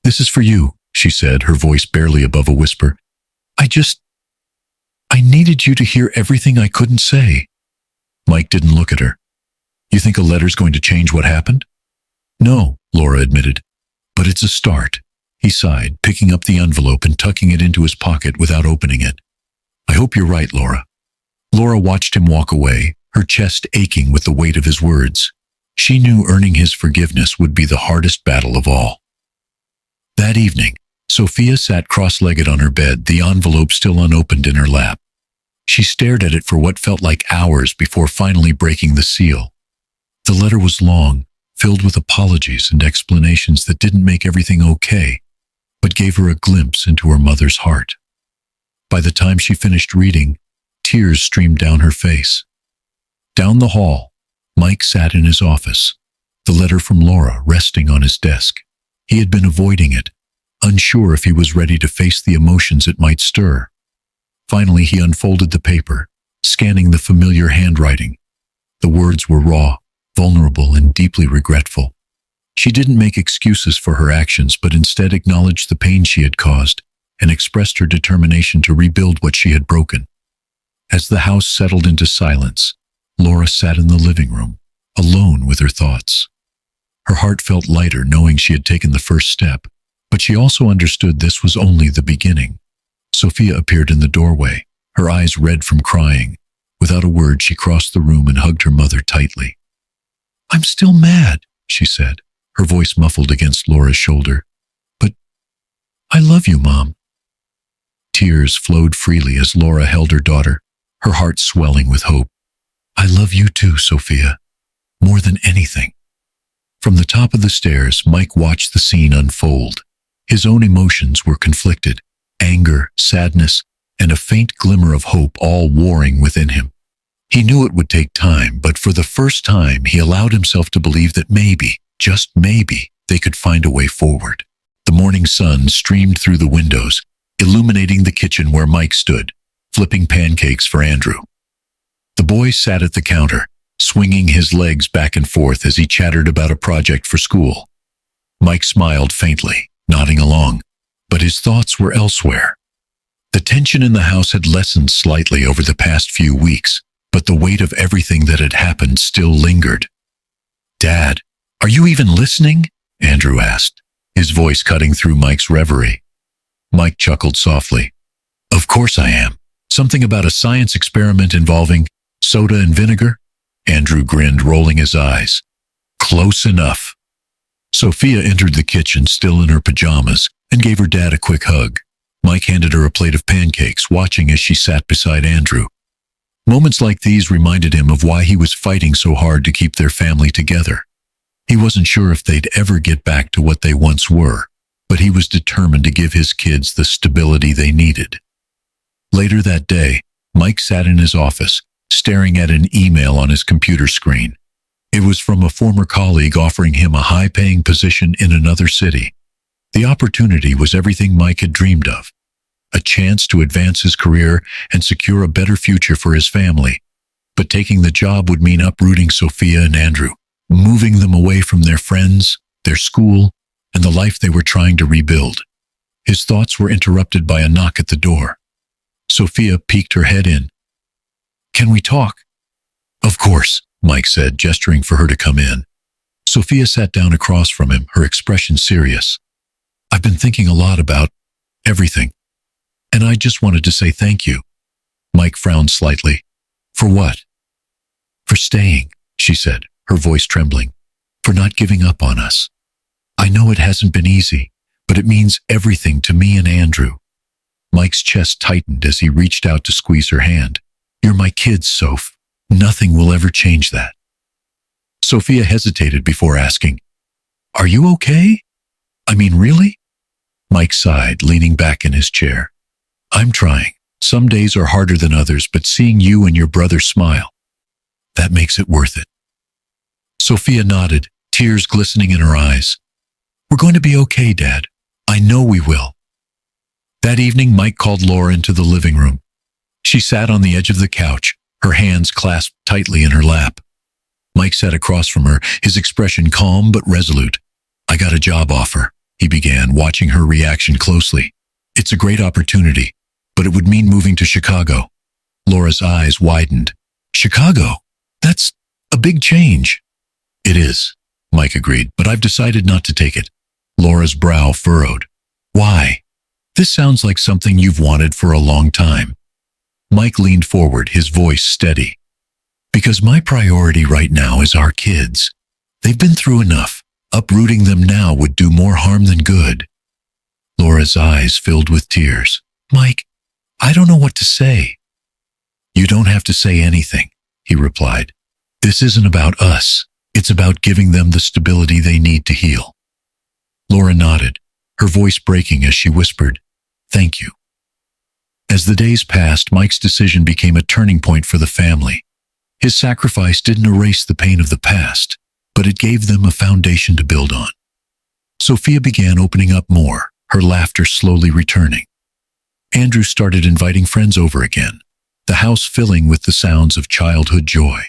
"This is for you," she said, her voice barely above a whisper. I needed you to hear everything I couldn't say." Mike didn't look at her. "You think a letter's going to change what happened?" "No," Laura admitted. "But it's a start." He sighed, picking up the envelope and tucking it into his pocket without opening it. "I hope you're right, Laura." Laura watched him walk away, her chest aching with the weight of his words. She knew earning his forgiveness would be the hardest battle of all. That evening, Sophia sat cross-legged on her bed, the envelope still unopened in her lap. She stared at it for what felt like hours before finally breaking the seal. The letter was long, filled with apologies and explanations that didn't make everything okay, but gave her a glimpse into her mother's heart. By the time she finished reading, tears streamed down her face. Down the hall, Mike sat in his office, the letter from Laura resting on his desk. He had been avoiding it, unsure if he was ready to face the emotions it might stir. Finally, he unfolded the paper, scanning the familiar handwriting. The words were raw, vulnerable, and deeply regretful. She didn't make excuses for her actions, but instead acknowledged the pain she had caused and expressed her determination to rebuild what she had broken. As the house settled into silence, Laura sat in the living room, alone with her thoughts. Her heart felt lighter knowing she had taken the first step, but she also understood this was only the beginning. Sophia appeared in the doorway, her eyes red from crying. Without a word, she crossed the room and hugged her mother tightly. "I'm still mad," she said, her voice muffled against Laura's shoulder. "But I love you, Mom." Tears flowed freely as Laura held her daughter, her heart swelling with hope. "I love you too, Sophia, more than anything." From the top of the stairs, Mike watched the scene unfold. His own emotions were conflicted. Anger, sadness, and a faint glimmer of hope all warring within him. He knew it would take time, but for the first time he allowed himself to believe that maybe, just maybe, they could find a way forward. The morning sun streamed through the windows, illuminating the kitchen where Mike stood, flipping pancakes for Andrew. The boy sat at the counter, swinging his legs back and forth as he chattered about a project for school. Mike smiled faintly, nodding along, but his thoughts were elsewhere. The tension in the house had lessened slightly over the past few weeks, but the weight of everything that had happened still lingered. "Dad, are you even listening?" Andrew asked, his voice cutting through Mike's reverie. Mike chuckled softly. "Of course I am. Something about a science experiment involving soda and vinegar?" Andrew grinned, rolling his eyes. "Close enough." Sophia entered the kitchen, still in her pajamas, and gave her dad a quick hug. Mike handed her a plate of pancakes, watching as she sat beside Andrew. Moments like these reminded him of why he was fighting so hard to keep their family together. He wasn't sure if they'd ever get back to what they once were, but he was determined to give his kids the stability they needed. Later that day, Mike sat in his office, staring at an email on his computer screen. It was from a former colleague offering him a high-paying position in another city. The opportunity was everything Mike had dreamed of, a chance to advance his career and secure a better future for his family. But taking the job would mean uprooting Sophia and Andrew, moving them away from their friends, their school, and the life they were trying to rebuild. His thoughts were interrupted by a knock at the door. Sophia peeked her head in. "Can we talk?" "Of course," Mike said, gesturing for her to come in. Sophia sat down across from him, her expression serious. "I've been thinking a lot about everything, and I just wanted to say thank you." Mike frowned slightly. "For what?" "For staying," she said, her voice trembling, "for not giving up on us. I know it hasn't been easy, but it means everything to me and Andrew." Mike's chest tightened as he reached out to squeeze her hand. "You're my kids, Soph. Nothing will ever change that." Sophia hesitated before asking, "Are you okay? I mean, really?" Mike sighed, leaning back in his chair. "I'm trying. Some days are harder than others, but seeing you and your brother smile, that makes it worth it." Sophia nodded, tears glistening in her eyes. "We're going to be okay, Dad. I know we will." That evening, Mike called Laura into the living room. She sat on the edge of the couch, her hands clasped tightly in her lap. Mike sat across from her, his expression calm but resolute. "I got a job offer," he began, watching her reaction closely. "It's a great opportunity, but it would mean moving to Chicago." Laura's eyes widened. "Chicago? That's a big change." "It is," Mike agreed, "but I've decided not to take it." Laura's brow furrowed. "Why? This sounds like something you've wanted for a long time." Mike leaned forward, his voice steady. "Because my priority right now is our kids. They've been through enough. Uprooting them now would do more harm than good." Laura's eyes filled with tears. "Mike, I don't know what to say." "You don't have to say anything," he replied. "This isn't about us. It's about giving them the stability they need to heal." Laura nodded, her voice breaking as she whispered, "Thank you." As the days passed, Mike's decision became a turning point for the family. His sacrifice didn't erase the pain of the past, but it gave them a foundation to build on. Sophia began opening up more, her laughter slowly returning. Andrew started inviting friends over again, the house filling with the sounds of childhood joy.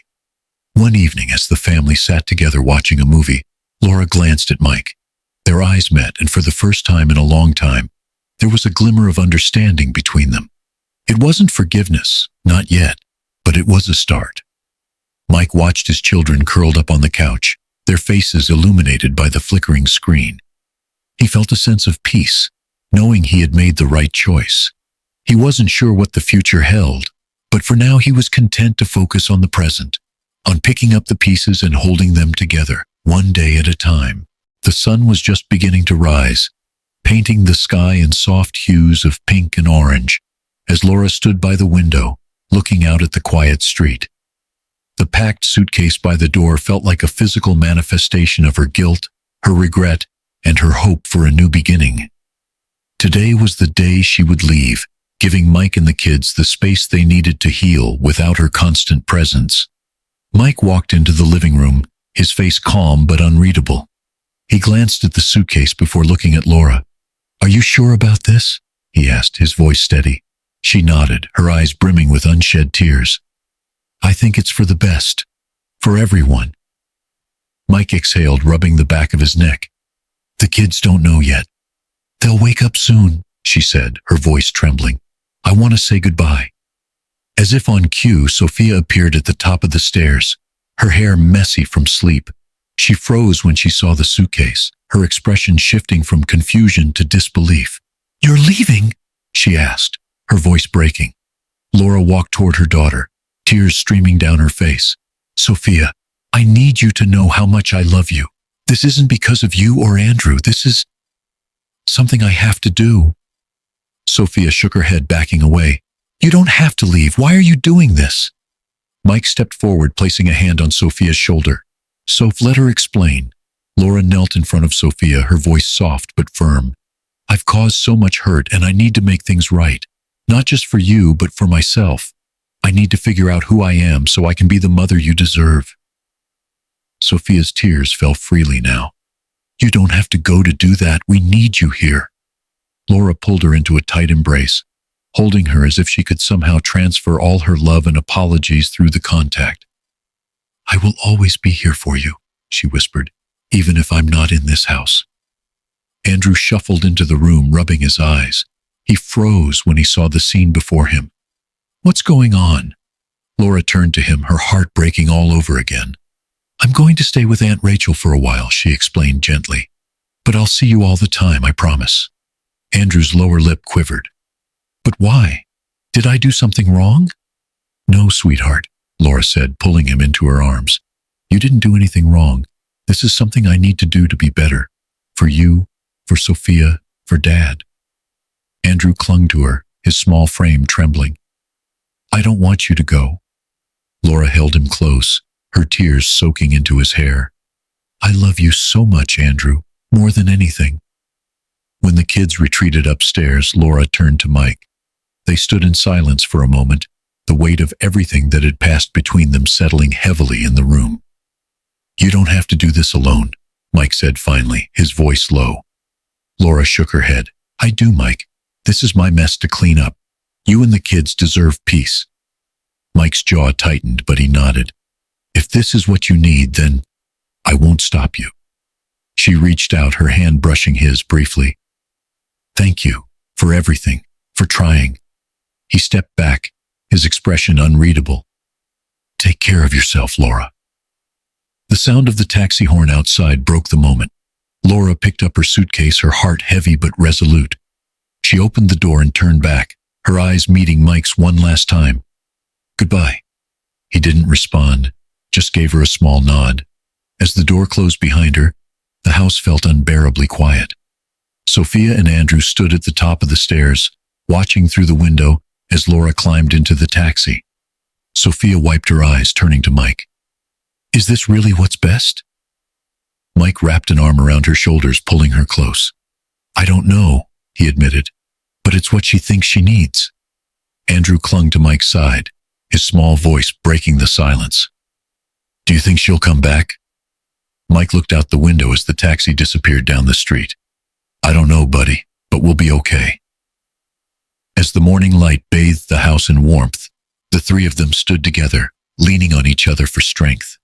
One evening, as the family sat together watching a movie, Laura glanced at Mike. Their eyes met, and for the first time in a long time, there was a glimmer of understanding between them. It wasn't forgiveness, not yet, but it was a start. Mike watched his children curled up on the couch, their faces illuminated by the flickering screen. He felt a sense of peace, knowing he had made the right choice. He wasn't sure what the future held, but for now he was content to focus on the present, on picking up the pieces and holding them together, one day at a time. The sun was just beginning to rise, painting the sky in soft hues of pink and orange, as Laura stood by the window, looking out at the quiet street. The packed suitcase by the door felt like a physical manifestation of her guilt, her regret, and her hope for a new beginning. Today was the day she would leave, giving Mike and the kids the space they needed to heal without her constant presence. Mike walked into the living room, his face calm but unreadable. He glanced at the suitcase before looking at Laura. "Are you sure about this?" he asked, his voice steady. She nodded, her eyes brimming with unshed tears. "I think it's for the best. For everyone." Mike exhaled, rubbing the back of his neck. "The kids don't know yet. They'll wake up soon," she said, her voice trembling. "I want to say goodbye." As if on cue, Sophia appeared at the top of the stairs, her hair messy from sleep. She froze when she saw the suitcase, her expression shifting from confusion to disbelief. "You're leaving?" she asked, her voice breaking. Laura walked toward her daughter, tears streaming down her face. "Sophia, I need you to know how much I love you. This isn't because of you or Andrew. This is something I have to do." Sophia shook her head, backing away. "You don't have to leave. Why are you doing this?" Mike stepped forward, placing a hand on Sophia's shoulder. "Soph, let her explain." Laura knelt in front of Sophia, her voice soft but firm. "I've caused so much hurt, and I need to make things right. Not just for you, but for myself. I need to figure out who I am so I can be the mother you deserve." Sophia's tears fell freely now. "You don't have to go to do that. We need you here." Laura pulled her into a tight embrace, holding her as if she could somehow transfer all her love and apologies through the contact. "I will always be here for you," she whispered, "even if I'm not in this house." Andrew shuffled into the room, rubbing his eyes. He froze when he saw the scene before him. "What's going on?" Laura turned to him, her heart breaking all over again. "I'm going to stay with Aunt Rachel for a while," she explained gently. "But I'll see you all the time, I promise." Andrew's lower lip quivered. "But why? Did I do something wrong?" "No, sweetheart," Laura said, pulling him into her arms. You didn't do anything wrong. This is something I need to do to be better. For you, for Sophia, for Dad. Andrew clung to her, his small frame trembling. I don't want you to go. Laura held him close, her tears soaking into his hair. I love you so much, Andrew, more than anything. When the kids retreated upstairs, Laura turned to Mike. They stood in silence for a moment, the weight of everything that had passed between them settling heavily in the room. You don't have to do this alone, Mike said finally, his voice low. Laura shook her head. I do, Mike. This is my mess to clean up. You and the kids deserve peace. Mike's jaw tightened, but he nodded. If this is what you need, then I won't stop you. She reached out, her hand brushing his briefly. Thank you for everything, for trying. He stepped back, his expression unreadable. Take care of yourself, Laura. The sound of the taxi horn outside broke the moment. Laura picked up her suitcase, her heart heavy but resolute. She opened the door and turned back, her eyes meeting Mike's one last time. Goodbye. He didn't respond, just gave her a small nod. As the door closed behind her, the house felt unbearably quiet. Sophia and Andrew stood at the top of the stairs, watching through the window as Laura climbed into the taxi. Sophia wiped her eyes, turning to Mike. Is this really what's best? Mike wrapped an arm around her shoulders, pulling her close. I don't know, he admitted, but it's what she thinks she needs. Andrew clung to Mike's side, his small voice breaking the silence. Do you think she'll come back? Mike looked out the window as the taxi disappeared down the street. I don't know, buddy, but we'll be okay. As the morning light bathed the house in warmth, the three of them stood together, leaning on each other for strength.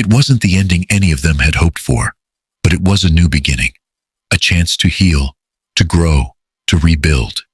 It wasn't the ending any of them had hoped for, but it was a new beginning, a chance to heal, to grow, to rebuild.